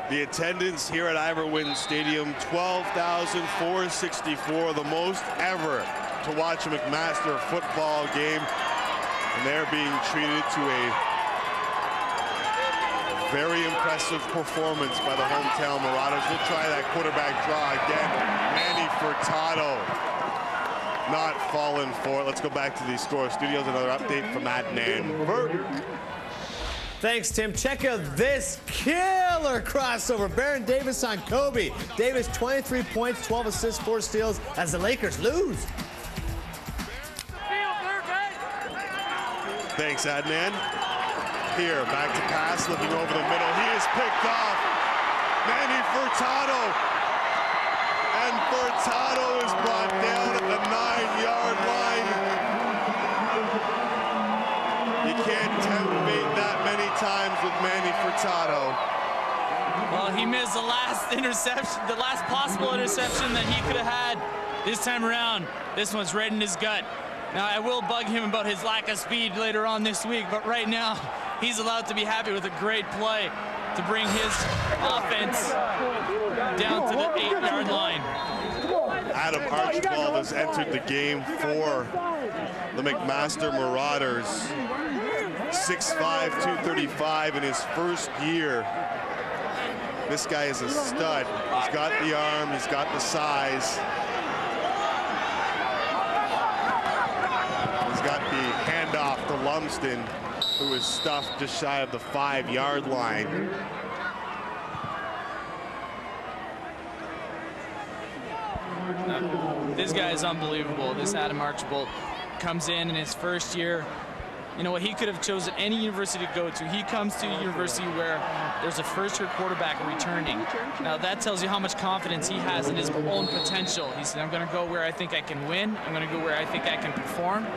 The attendance here at Iverwin Stadium, 12,464, the most ever to watch a McMaster football game. And they're being treated to a very impressive performance by the hometown Marauders. We'll try that quarterback draw again. Manny Furtado not falling for it. Let's go back to the Score Studios. Another update from Adnan Burt. Thanks, Tim. Check out this killer crossover. Baron Davis on Kobe. Davis, 23 points, 12 assists, 4 steals as the Lakers lose. Thanks, Adnan. Here, back to pass, looking over the middle. He is picked off. Manny Furtado. And Furtado is brought down at the 9-yard line. You can't tempt fate that many times with Manny Furtado. Well, he missed the last interception, the last possible interception that he could have had this time around. This one's right in his gut. Now, I will bug him about his lack of speed later on this week, but right now, he's allowed to be happy with a great play to bring his offense down to the 8-yard line. Adam Archibald has entered the game for the McMaster Marauders. 6'5", 235 in his first year. This guy is a stud. He's got the arm, he's got the size. He's got the handoff to Lumsden, who is stuffed just shy of the 5-yard line. This guy is unbelievable. This Adam Archibald comes in his first year. You know what, he could have chosen any university to go to. He comes to a university where there's a first-year quarterback returning. Now that tells you how much confidence he has in his own potential. He said, I'm going to go where I think I can win. I'm going to go where I think I can perform.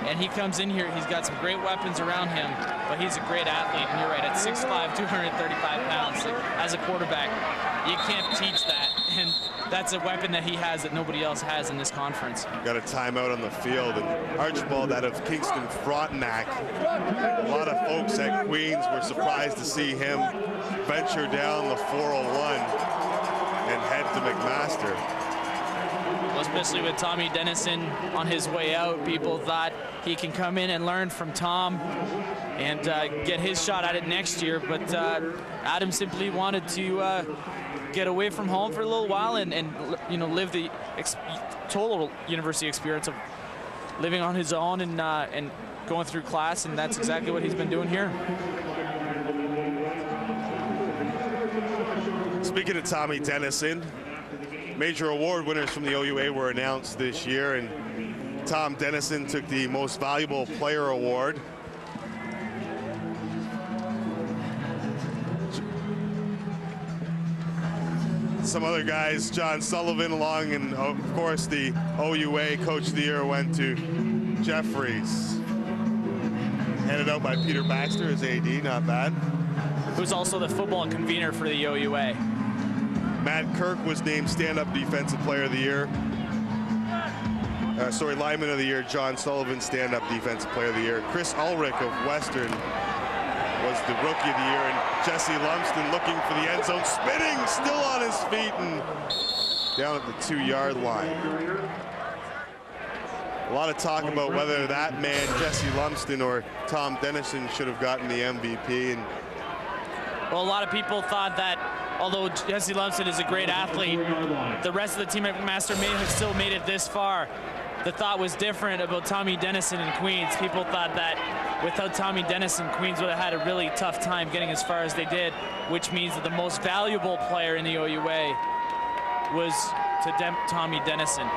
And he comes in here, he's got some great weapons around him, but he's a great athlete. And you're right, at 6'5", 235 pounds, as a quarterback, you can't teach that. And that's a weapon that he has that nobody else has in this conference. Got a timeout on the field, and Archibald out of Kingston Frontenac. A lot of folks at Queens were surprised to see him venture down the 401 and head to McMaster. Well, especially with Tommy Dennison on his way out, people thought he can come in and learn from Tom and get his shot at it next year. But Adam simply wanted to get away from home for a little while and you know, live the total university experience of living on his own and going through class, and that's exactly what he's been doing here. Speaking of Tommy Dennison, major award winners from the OUA were announced this year, and Tom Dennison took the Most Valuable Player Award. Some other guys, John Sullivan along, and of course the OUA Coach of the Year went to Jeffries. Handed out by Peter Baxter as AD, not bad. Who's also the football convener for the OUA. Matt Kirk was named Stand-Up Defensive Player of the Year. Lineman of the Year. John Sullivan, Stand-Up Defensive Player of the Year. Chris Ulrich of Western was the Rookie of the Year, and Jesse Lumsden looking for the end zone, spinning, still on his feet, and down at the 2-yard line. A lot of talk about whether that man, Jesse Lumsden, or Tom Dennison should have gotten the MVP. And well, a lot of people thought that although Jesse Lumsden is a great athlete, the rest of the team at McMaster may have still made it this far. The thought was different about Tommy Dennison and Queens. People thought that without Tommy Dennison, Queens would have had a really tough time getting as far as they did, which means that the most valuable player in the OUA was to Tommy Dennison.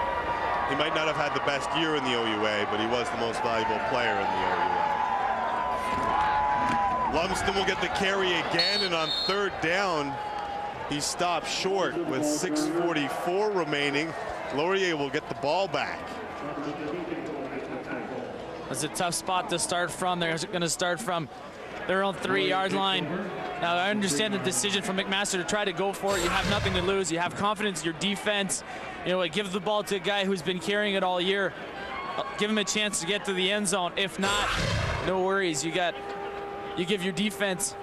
He might not have had the best year in the OUA, but he was the most valuable player in the OUA. Lumsden will get the carry again, and on third down, he stopped short with 6:44 remaining. Laurier will get the ball back. It's a tough spot to start from. They're going to start from their own 3-yard line. Now, I understand the decision from McMaster to try to go for it. You have nothing to lose. You have confidence in your defense. You know what? Give the ball to a guy who's been carrying it all year. Give him a chance to get to the end zone. If not, no worries. You give your defense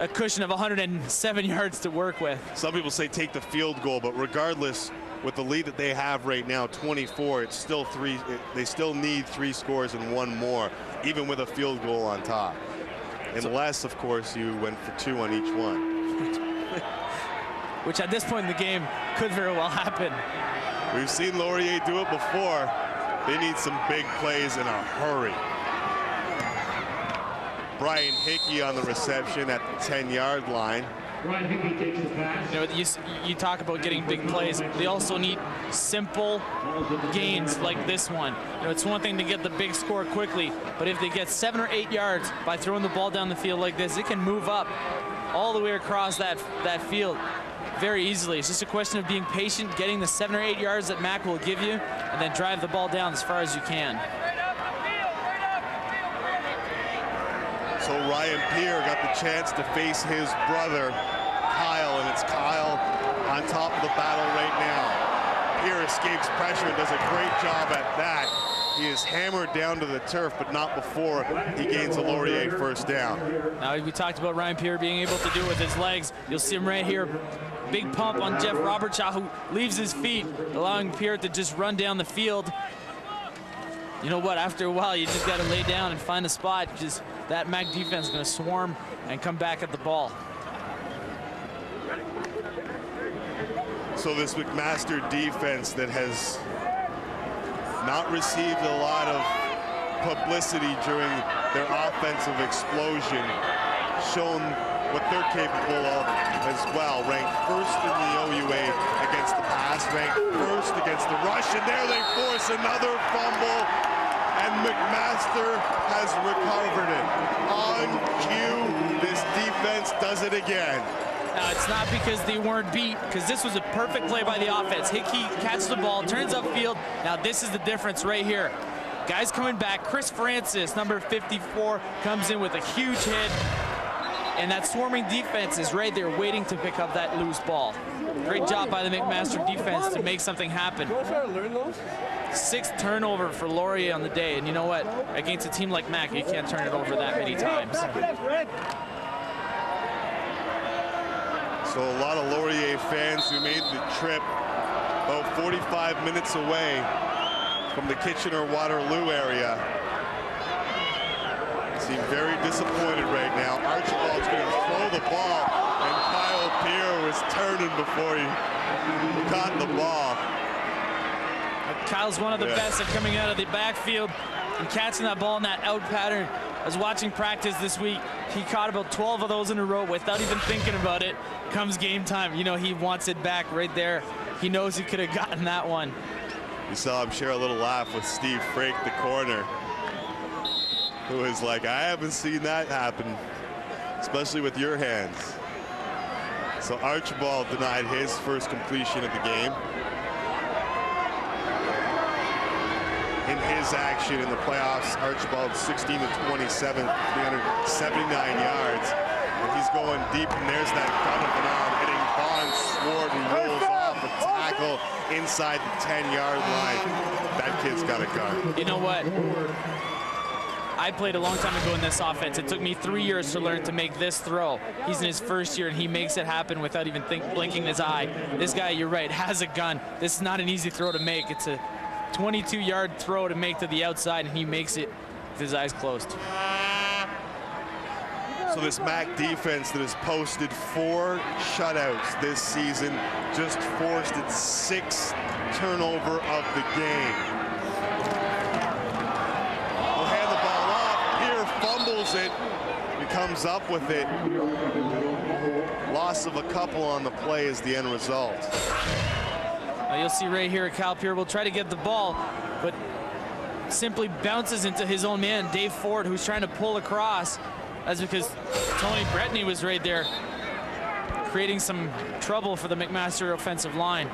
a cushion of 107 yards to work with. Some people say take the field goal, but regardless, with the lead that they have right now, 24, it's still they still need 3 scores and 1 more, even with a field goal on top. Unless, of course, you went for 2 on each one. Which at this point in the game could very well happen. We've seen Laurier do it before. They need some big plays in a hurry. Brian Hickey on the reception at the 10-yard line. Brian Hickey takes the pass. You know, you talk about getting big plays. They also need simple gains like this one. You know, it's one thing to get the big score quickly, but if they get 7 or 8 yards by throwing the ball down the field like this, it can move up all the way across that field very easily. It's just a question of being patient, getting the 7 or 8 yards that Mac will give you, and then drive the ball down as far as you can. So Ryan Pierre got the chance to face his brother, Kyle, and it's Kyle on top of the battle right now. Pierre escapes pressure and does a great job at that. He is hammered down to the turf, but not before he gains a Laurier first down. Now, we talked about Ryan Pierre being able to do it with his legs. You'll see him right here. Big pump on Jeff Robertshaw, who leaves his feet, allowing Pierre to just run down the field. You know what? After a while, you just got to lay down and find a spot. Just that Mac defense is going to swarm and come back at the ball. So this McMaster defense that has not received a lot of publicity during their offensive explosion, shown what they're capable of as well. Ranked first in the OUA against the pass, ranked first against the rush, and there they force another fumble, and McMaster has recovered it. On cue, this defense does it again. Now, it's not because they weren't beat, because this was a perfect play by the offense. Hickey catches the ball, turns upfield. Now, this is the difference right here. Guys coming back. Chris Francis, number 54, comes in with a huge hit. And that swarming defense is right there waiting to pick up that loose ball. Great job by the McMaster defense to make something happen. 6th turnover for Laurier on the day. And you know what? Against a team like Mac, you can't turn it over that many times. So a lot of Laurier fans who made the trip about 45 minutes away from the Kitchener-Waterloo area seem very disappointed right now. Archibald's going to throw the ball, and Kyle Pierre was turning before he caught the ball. Kyle's one of the best at coming out of the backfield and catching that ball in that out pattern. I was watching practice this week. He caught about 12 of those in a row without even thinking about it. Comes game time, you know, he wants it back right there. He knows he could have gotten that one. You saw him share a little laugh with Steve Frake, the corner, who was like, I haven't seen that happen, especially with your hands. So Archibald denied his first completion of the game. In his action in the playoffs, Archibald 16 to 27, 379 yards. And he's going deep, and there's that gun of an arm hitting Bond Sword, who rolls off a tackle inside the 10-yard line. That kid's got a gun. You know what? I played a long time ago in this offense. It took me 3 years to learn to make this throw. He's in his first year, and he makes it happen without even blinking his eye. This guy, you're right, has a gun. This is not an easy throw to make. It's a 22-yard throw to make to the outside, and he makes it with his eyes closed. So this MAC defense that has posted 4 shutouts this season just forced its 6th turnover of the game. We'll hand the ball off. Pierre fumbles it. He comes up with it. Loss of a couple on the play is the end result. You'll see right here, Kyle Pierre will try to get the ball, but simply bounces into his own man, Dave Ford, who's trying to pull across. That's because Tony Bretney was right there creating some trouble for the McMaster offensive line.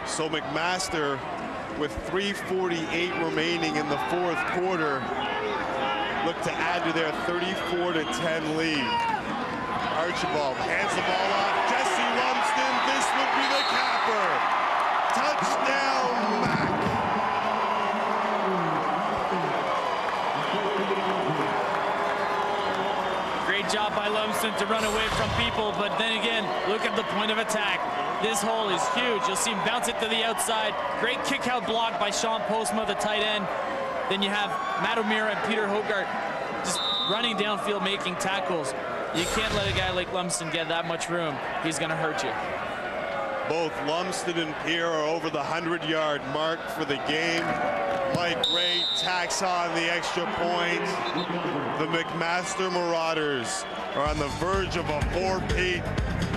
So McMaster, with 3:48 remaining in the fourth quarter, look to add to their 34-10 lead. Archibald hands the ball off. Jesse Lumsden, this would be the capper. Touchdown, Mac. Great job by Lumsden to run away from people, but then again, look at the point of attack. This hole is huge. You'll see him bounce it to the outside. Great kick out block by Sean Postma, the tight end. Then you have Matt O'Meara and Peter Hogart just running downfield, making tackles. You can't let a guy like Lumsden get that much room. He's going to hurt you. Both Lumsden and Pierre are over the 100-yard mark for the game. Mike Ray tacks on the extra point. The McMaster Marauders are on the verge of a four-peat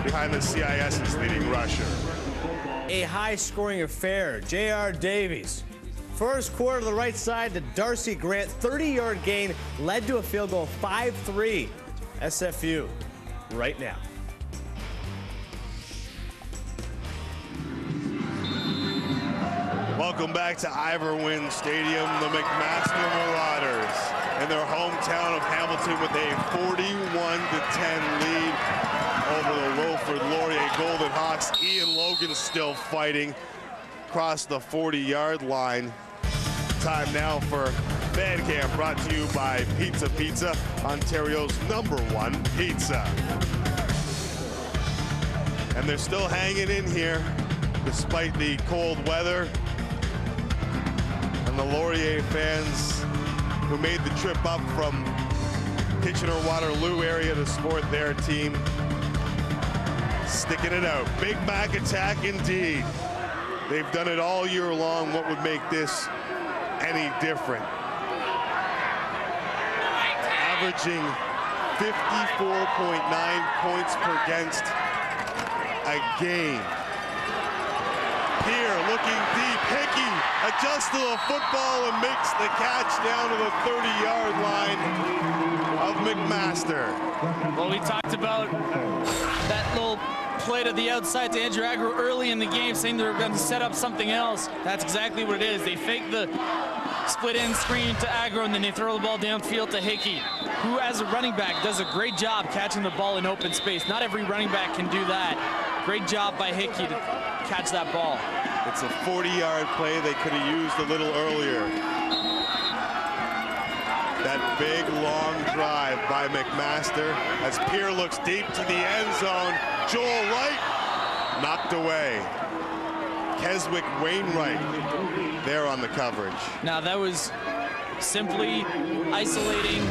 behind the CIS's leading rusher. A high-scoring affair. J.R. Davies. First quarter to the right side to Darcy Grant. 30-yard gain led to a field goal. 5-3 SFU right now. Welcome back to Ivor Wynne Stadium. The McMaster Marauders in their hometown of Hamilton with a 41-10 lead over the Wilfrid Laurier Golden Hawks. Ian Logan still fighting across the 40-yard line. Time now for Fan Camp, brought to you by Pizza Pizza, Ontario's #1 pizza. And they're still hanging in here despite the cold weather. And the Laurier fans who made the trip up from Kitchener-Waterloo area to support their team, sticking it out. Big back attack indeed. They've done it all year long. What would make this any different? Averaging 54.9 points per against a game. Here, looking deep. Hickey adjusts to the football and makes the catch down to the 30-yard line of McMaster. Well, we talked about that little play to the outside to Andrew Agro early in the game, saying they were going to set up something else. That's exactly what it is. They fake the split end screen to Agro, and then they throw the ball downfield to Hickey, who as a running back does a great job catching the ball in open space. Not every running back can do that. Great job by Hickey to catch that ball. It's a 40-yard play they could have used a little earlier. That big, long drive by McMaster as Pierre looks deep to the end zone. Joel Wright knocked away. Keswick Wainwright there on the coverage. Now that was simply isolating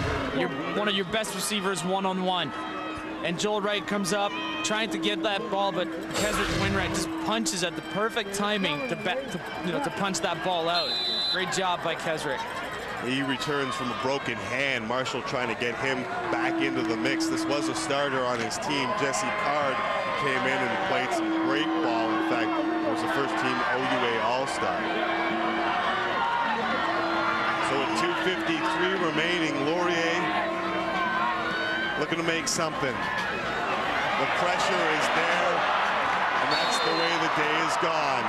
one of your best receivers one-on-one. And Joel Wright comes up trying to get that ball, but Keswick Wainwright just punches at the perfect timing to punch that ball out. Great job by Keswick. He returns from a broken hand. Marshall trying to get him back into the mix. This was a starter on his team. Jesse Card came in and played some great ball. In fact, it was the first team OUA All-Star. So with 2:53 remaining, Laurier looking to make something. The pressure is there, and that's the way the day is gone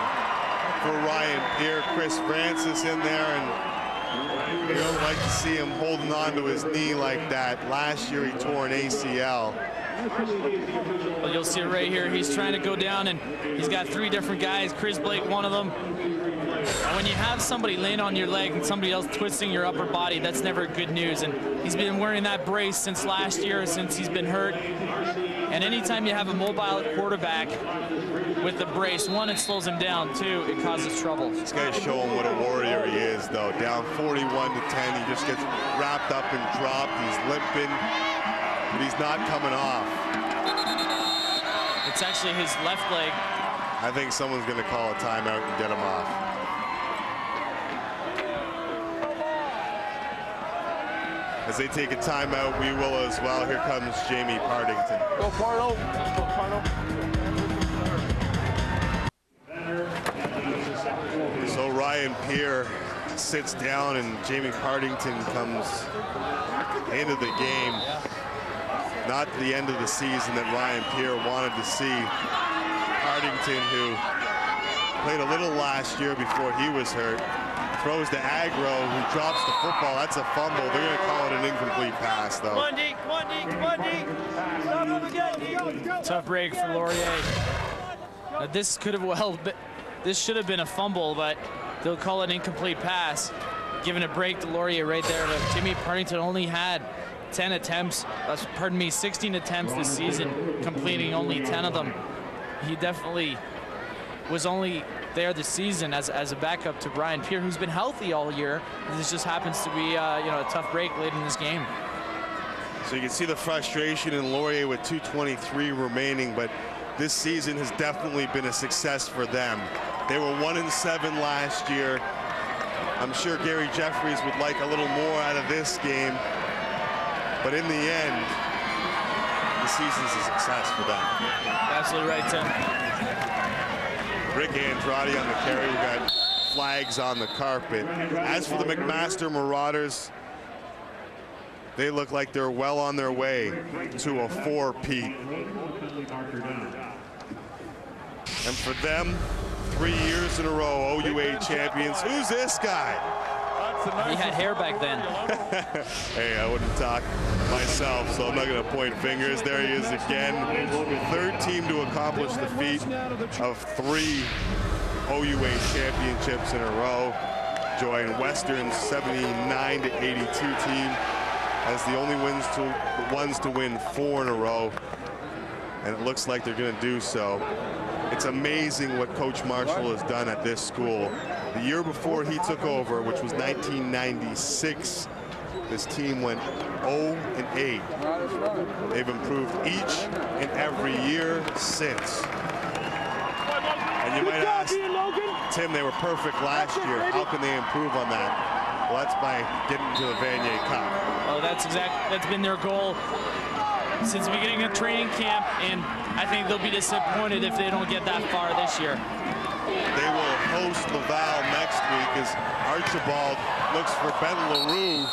for Ryan Pierre. Chris Francis in there, and you don't like to see him holding on to his knee like that. Last year he tore an ACL. Well, you'll see it right here. He's trying to go down, and he's got three different guys. Chris Blake, one of them. And when you have somebody laying on your leg and somebody else twisting your upper body, that's never good news. And he's been wearing that brace since last year, since he's been hurt. And anytime you have a mobile quarterback with the brace, one, it slows him down. Two, it causes trouble. This guy's showing what a warrior he is, though. Down 41-10, he just gets wrapped up and dropped. He's limping, but he's not coming off. It's actually his left leg. I think someone's going to call a timeout and get him off. As they take a timeout, we will as well. Here comes Jamie Partington. Go Pardo. Go Pardo. So Ryan Pierre sits down and Jamie Partington comes into the game. Not the end of the season that Ryan Pierre wanted to see. Partington, who played a little last year before he was hurt, throws to Agro, who drops the football. That's a fumble. They're going to call it an incomplete pass, though. Tough break for Laurier. This could have this should have been a fumble, but they'll call it an incomplete pass, giving a break to Laurier right there. But Jimmy Partington only had 10 attempts, 16 attempts this season, completing only 10 of them. He definitely was only there this season as a backup to Brian Pierre, who's been healthy all year. This just happens to be a tough break late in this game. So you can see the frustration in Laurier with 2:23 remaining, but this season has definitely been a success for them. They were 1-7 last year. I'm sure Gary Jeffries would like a little more out of this game, but in the end, the season's a success for them. Absolutely right, Tim. Rick Andrade on the carry. We got flags on the carpet. As for the McMaster Marauders, they look like they're well on their way to a 4-peat. And for them, 3 years in a row, OUA champions. Who's this guy? He had hair back then. Hey, I wouldn't talk myself, so I'm not going to point fingers. There he is again. Third team to accomplish the feat of 3 OUA championships in a row. Joined Western's 79-82 team as the only ones to win 4 in a row. And it looks like they're going to do so. It's amazing what Coach Marshall has done at this school. The year before he took over, which was 1996, this team went 0-8. They've improved each and every year since. And you might ask, Tim, they were perfect last year. How can they improve on that? Well, that's by getting to the Vanier Cup. Oh, that's been their goal since the beginning of training camp, and I think they'll be disappointed if they don't get that far this year. They will host Laval next week as Archibald looks for Ben LaRue.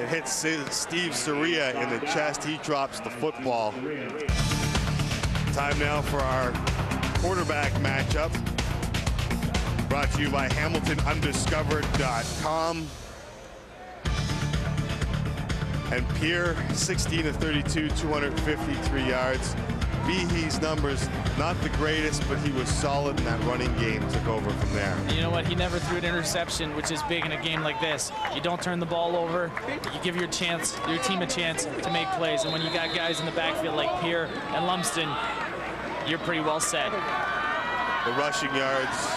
It hits Steve Soria in the chest. He drops the football. Time now for our quarterback matchup. Brought to you by HamiltonUndiscovered.com. And Pierre, 16 of 32, 253 yards. Behe's numbers, not the greatest, but he was solid in that running game, took over from there. And you know what? He never threw an interception, which is big in a game like this. You don't turn the ball over. You give your team a chance to make plays. And when you got guys in the backfield like Pierre and Lumsden, you're pretty well set. The rushing yards,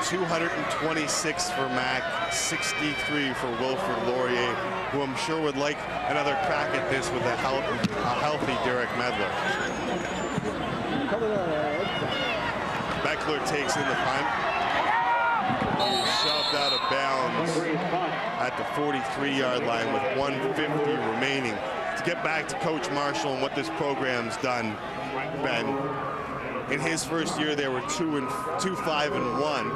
226 for Mac, 63 for Wilfrid Laurier, who I'm sure would like another crack at this with a healthy Derek Medler. Beckler takes in the punt. He shoved out of bounds at the 43-yard line with 150 remaining. To get back to Coach Marshall and what this program's done, Ben, in his first year, they were 2-5-1.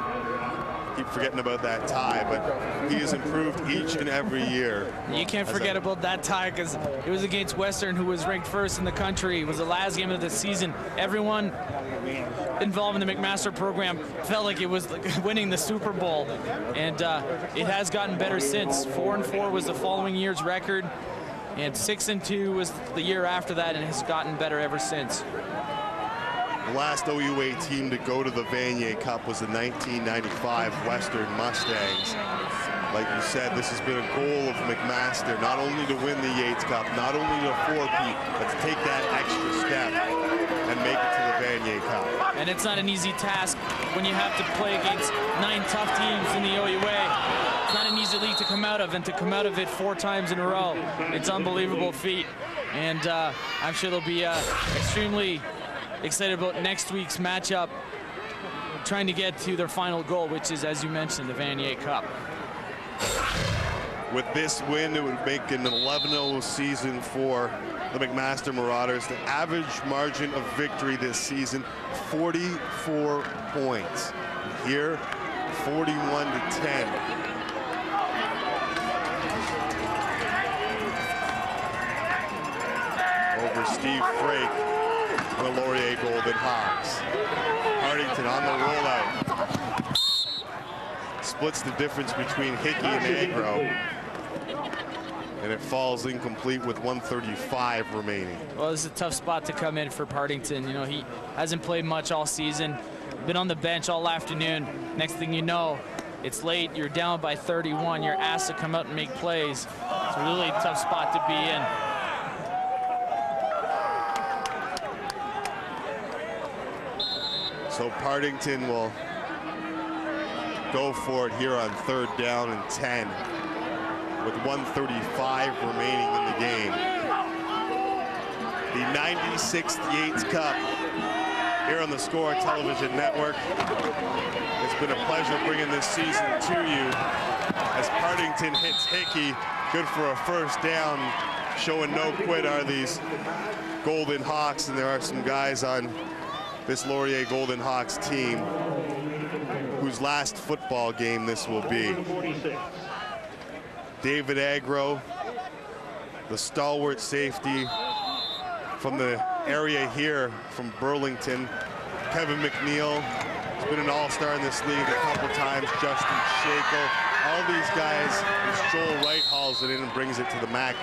Keep forgetting about that tie, but he has improved each and every year. You can't forget about that tie because it was against Western, who was ranked first in the country. It was the last game of the season. Everyone involved in the McMaster program felt like it was like winning the Super Bowl, and it has gotten better since. 4-4 was the following year's record, and 6-2 was the year after that, and has gotten better ever since. The last OUA team to go to the Vanier Cup was the 1995 Western Mustangs. Like you said, this has been a goal of McMaster, not only to win the Yates Cup, not only to 4-peat, but to take that extra step and make it to the Vanier Cup. And it's not an easy task when you have to play against 9 tough teams in the OUA. It's not an easy league to come out of, and to come out of it 4 times in a row, it's an unbelievable feat. And I'm sure they'll be extremely excited about next week's matchup, trying to get to their final goal, which is, as you mentioned, the Vanier Cup. With this win, it would make an 11-0 season for the McMaster Marauders. The average margin of victory this season, 44 points. Here, 41-10. Over Steve Frake, the Laurier Golden Hawks. Hardington on the rollout. Splits the difference between Hickey and Agro. And it falls incomplete with 1:35 remaining. Well, this is a tough spot to come in for Hardington. You know, he hasn't played much all season, been on the bench all afternoon. Next thing you know, it's late, you're down by 31, you're asked to come out and make plays. It's a really tough spot to be in. So Hardington will go for it here on 3rd down and 10 with 1:35 remaining in the game. The 96th Yates Cup here on the Score Television Network. It's been a pleasure bringing this season to you as Hardington hits Hickey. Good for a 1st down. Showing no quit are these Golden Hawks, and there are some guys on this Laurier Golden Hawks team whose last football game this will be. David Agro, the stalwart safety from the area here from Burlington. Kevin McNeil has been an all-star in this league a couple times. Justin Shakel, all these guys. As Joel Wright hauls it in and brings it to the MAC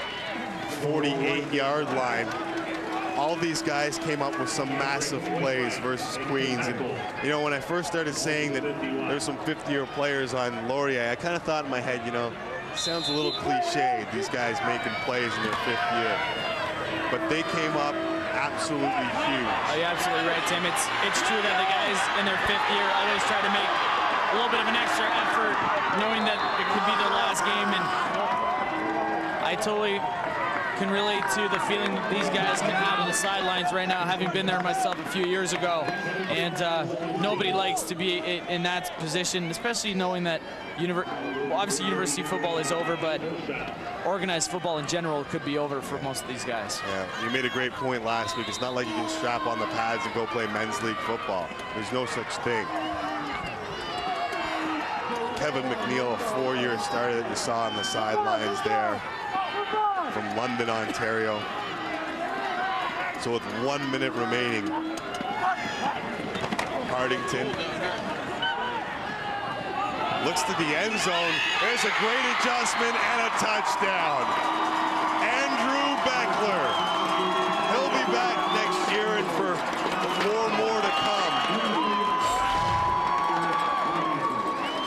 48-yard line. All these guys came up with some massive plays versus Queens. And, you know, when I first started saying that there's some 50-year players on Laurier, I kind of thought in my head, you know, sounds a little cliche, these guys making plays in their 5th year. But they came up absolutely huge. Oh, you're absolutely right, Tim. It's true that the guys in their 5th year always try to make a little bit of an extra effort, knowing that it could be their last game. And I totally can relate to the feeling that these guys can have on the sidelines right now, having been there myself a few years ago. And nobody likes to be in that position, especially knowing that obviously university football is over, but organized football in general could be over for most of these guys. Yeah, you made a great point last week. It's not like you can strap on the pads and go play men's league football. There's no such thing. Kevin McNeil, a 4-year starter that you saw on the sidelines there from London, Ontario. So with 1 minute remaining, Hardington looks to the end zone. There's a great adjustment and a touchdown. Andrew Beckler. He'll be back next year and for 4 more to come.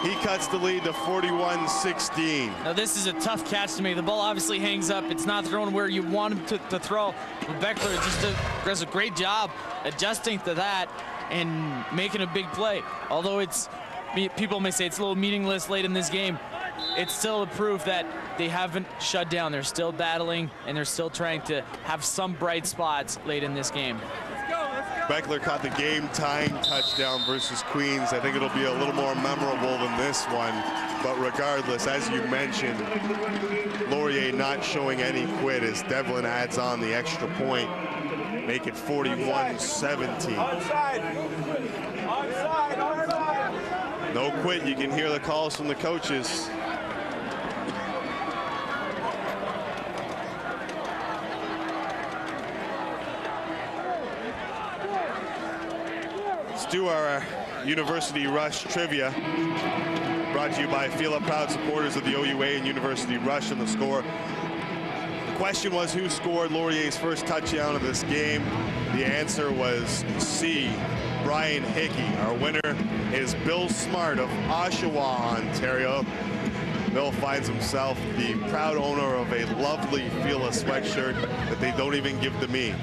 He cuts the lead to 41-16. Now this is a tough catch to make. The ball obviously hangs up. It's not thrown where you want him to throw. But Beckler just does a great job adjusting to that and making a big play. Although people may say it's a little meaningless late in this game, it's still a proof that they haven't shut down. They're still battling, and they're still trying to have some bright spots late in this game. Beckler caught the game-tying touchdown versus Queens. I think it'll be a little more memorable than this one. But regardless, as you mentioned, Laurier not showing any quit as Devlin adds on the extra point. Make it 41-17. No quit. You can hear the calls from the coaches. Let's do our University Rush trivia. Brought to you by Feel It Proud supporters of the OUA and University Rush and the Score. The question was, who scored Laurier's first touchdown of this game? The answer was C, Brian Hickey. Our winner is Bill Smart of Oshawa, Ontario. Bill finds himself the proud owner of a lovely Feel It sweatshirt that they don't even give to me.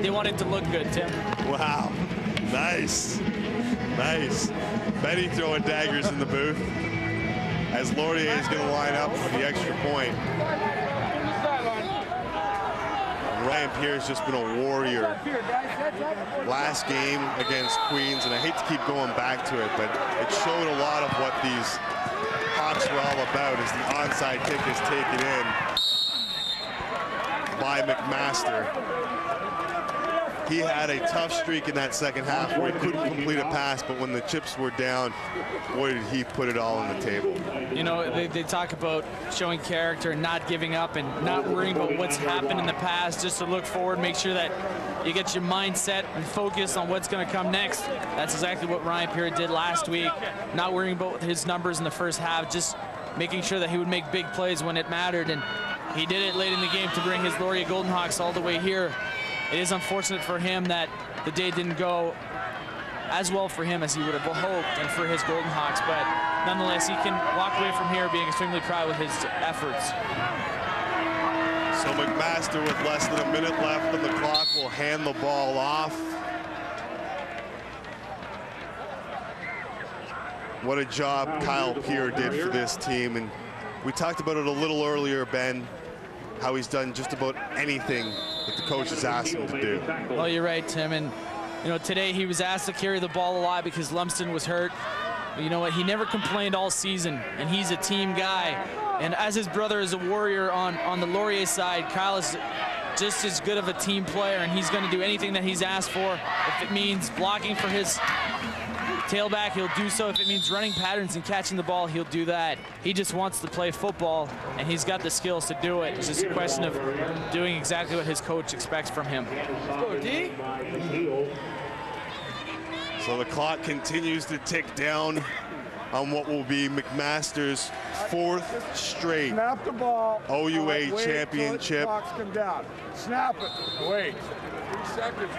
They want it to look good, Tim. Wow, nice, nice. Betty throwing daggers in the booth as Laurier is going to line up for the extra point. And Ryan Pierce just been a warrior. Last game against Queens, and I hate to keep going back to it, but it showed a lot of what these Hawks were all about as the onside kick is taken in by McMaster. He had a tough streak in that second half where he couldn't complete a pass, but when the chips were down, boy, did he put it all on the table. You know, they talk about showing character and not giving up and not worrying about what's happened in the past, just to look forward, make sure that you get your mindset and focus on what's going to come next. That's exactly what Ryan Pierre did last week, not worrying about his numbers in the first half, just making sure that he would make big plays when it mattered, and he did it late in the game to bring his Laurier Golden Hawks all the way here. It is unfortunate for him that the day didn't go as well for him as he would have hoped and for his Golden Hawks, but nonetheless, he can walk away from here being extremely proud with his efforts. So McMaster, with less than a minute left on the clock, will hand the ball off. What a job Kyle Pierre did for this team, and we talked about it a little earlier, Ben, how he's done just about anything that the coach has asked him to do. Well, you're right, Tim, and you know, today he was asked to carry the ball a lot because Lumsden was hurt. But you know what? He never complained all season, and he's a team guy. And as his brother is a Warrior on the Laurier side, Kyle is just as good of a team player, and he's going to do anything that he's asked for. If it means blocking for his tailback, he'll do so. If it means running patterns and catching the ball, he'll do that. He just wants to play football, and he's got the skills to do it. It's just a question of doing exactly what his coach expects from him. So the clock continues to tick down on what will be McMaster's 4th straight Snap the ball. OUA Wait championship. till the clock's come down. Snap it. Wait. 3 seconds.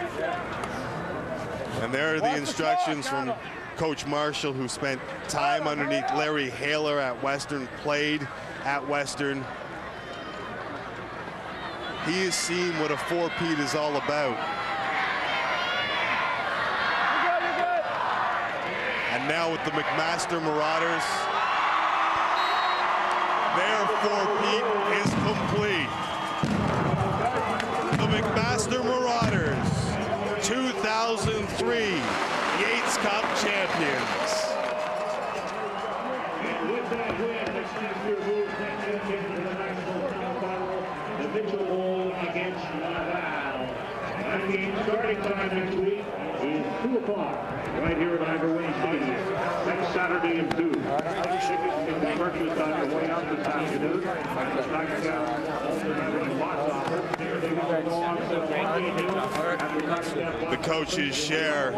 And there are the instructions from Coach Marshall, who spent time underneath Larry Haler at Western, played at Western. He has seen what a 4-peat is all about. And now with the McMaster Marauders, their 4-peat is complete. The McMaster Marauders, 2003 Yates Cup champions. And with that win, McMaster moves next into the national town battle, the Mitchell Bowl against Laval. That game starting time next week is 2 o'clock right here at Ivor Wayne Stadium. Next Saturday at 2. Can be purchased on the way out this afternoon. The coaches share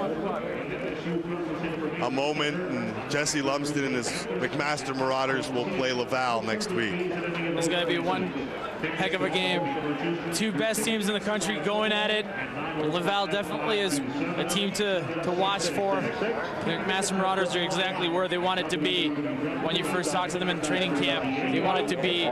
a moment, and Jesse Lumsden and his McMaster Marauders will play Laval next week. It's going to be one heck of a game. 2 best teams in the country going at it. Laval definitely is a team to watch for. The McMaster Marauders are exactly where they wanted to be when you first talked to them in training camp. They wanted to be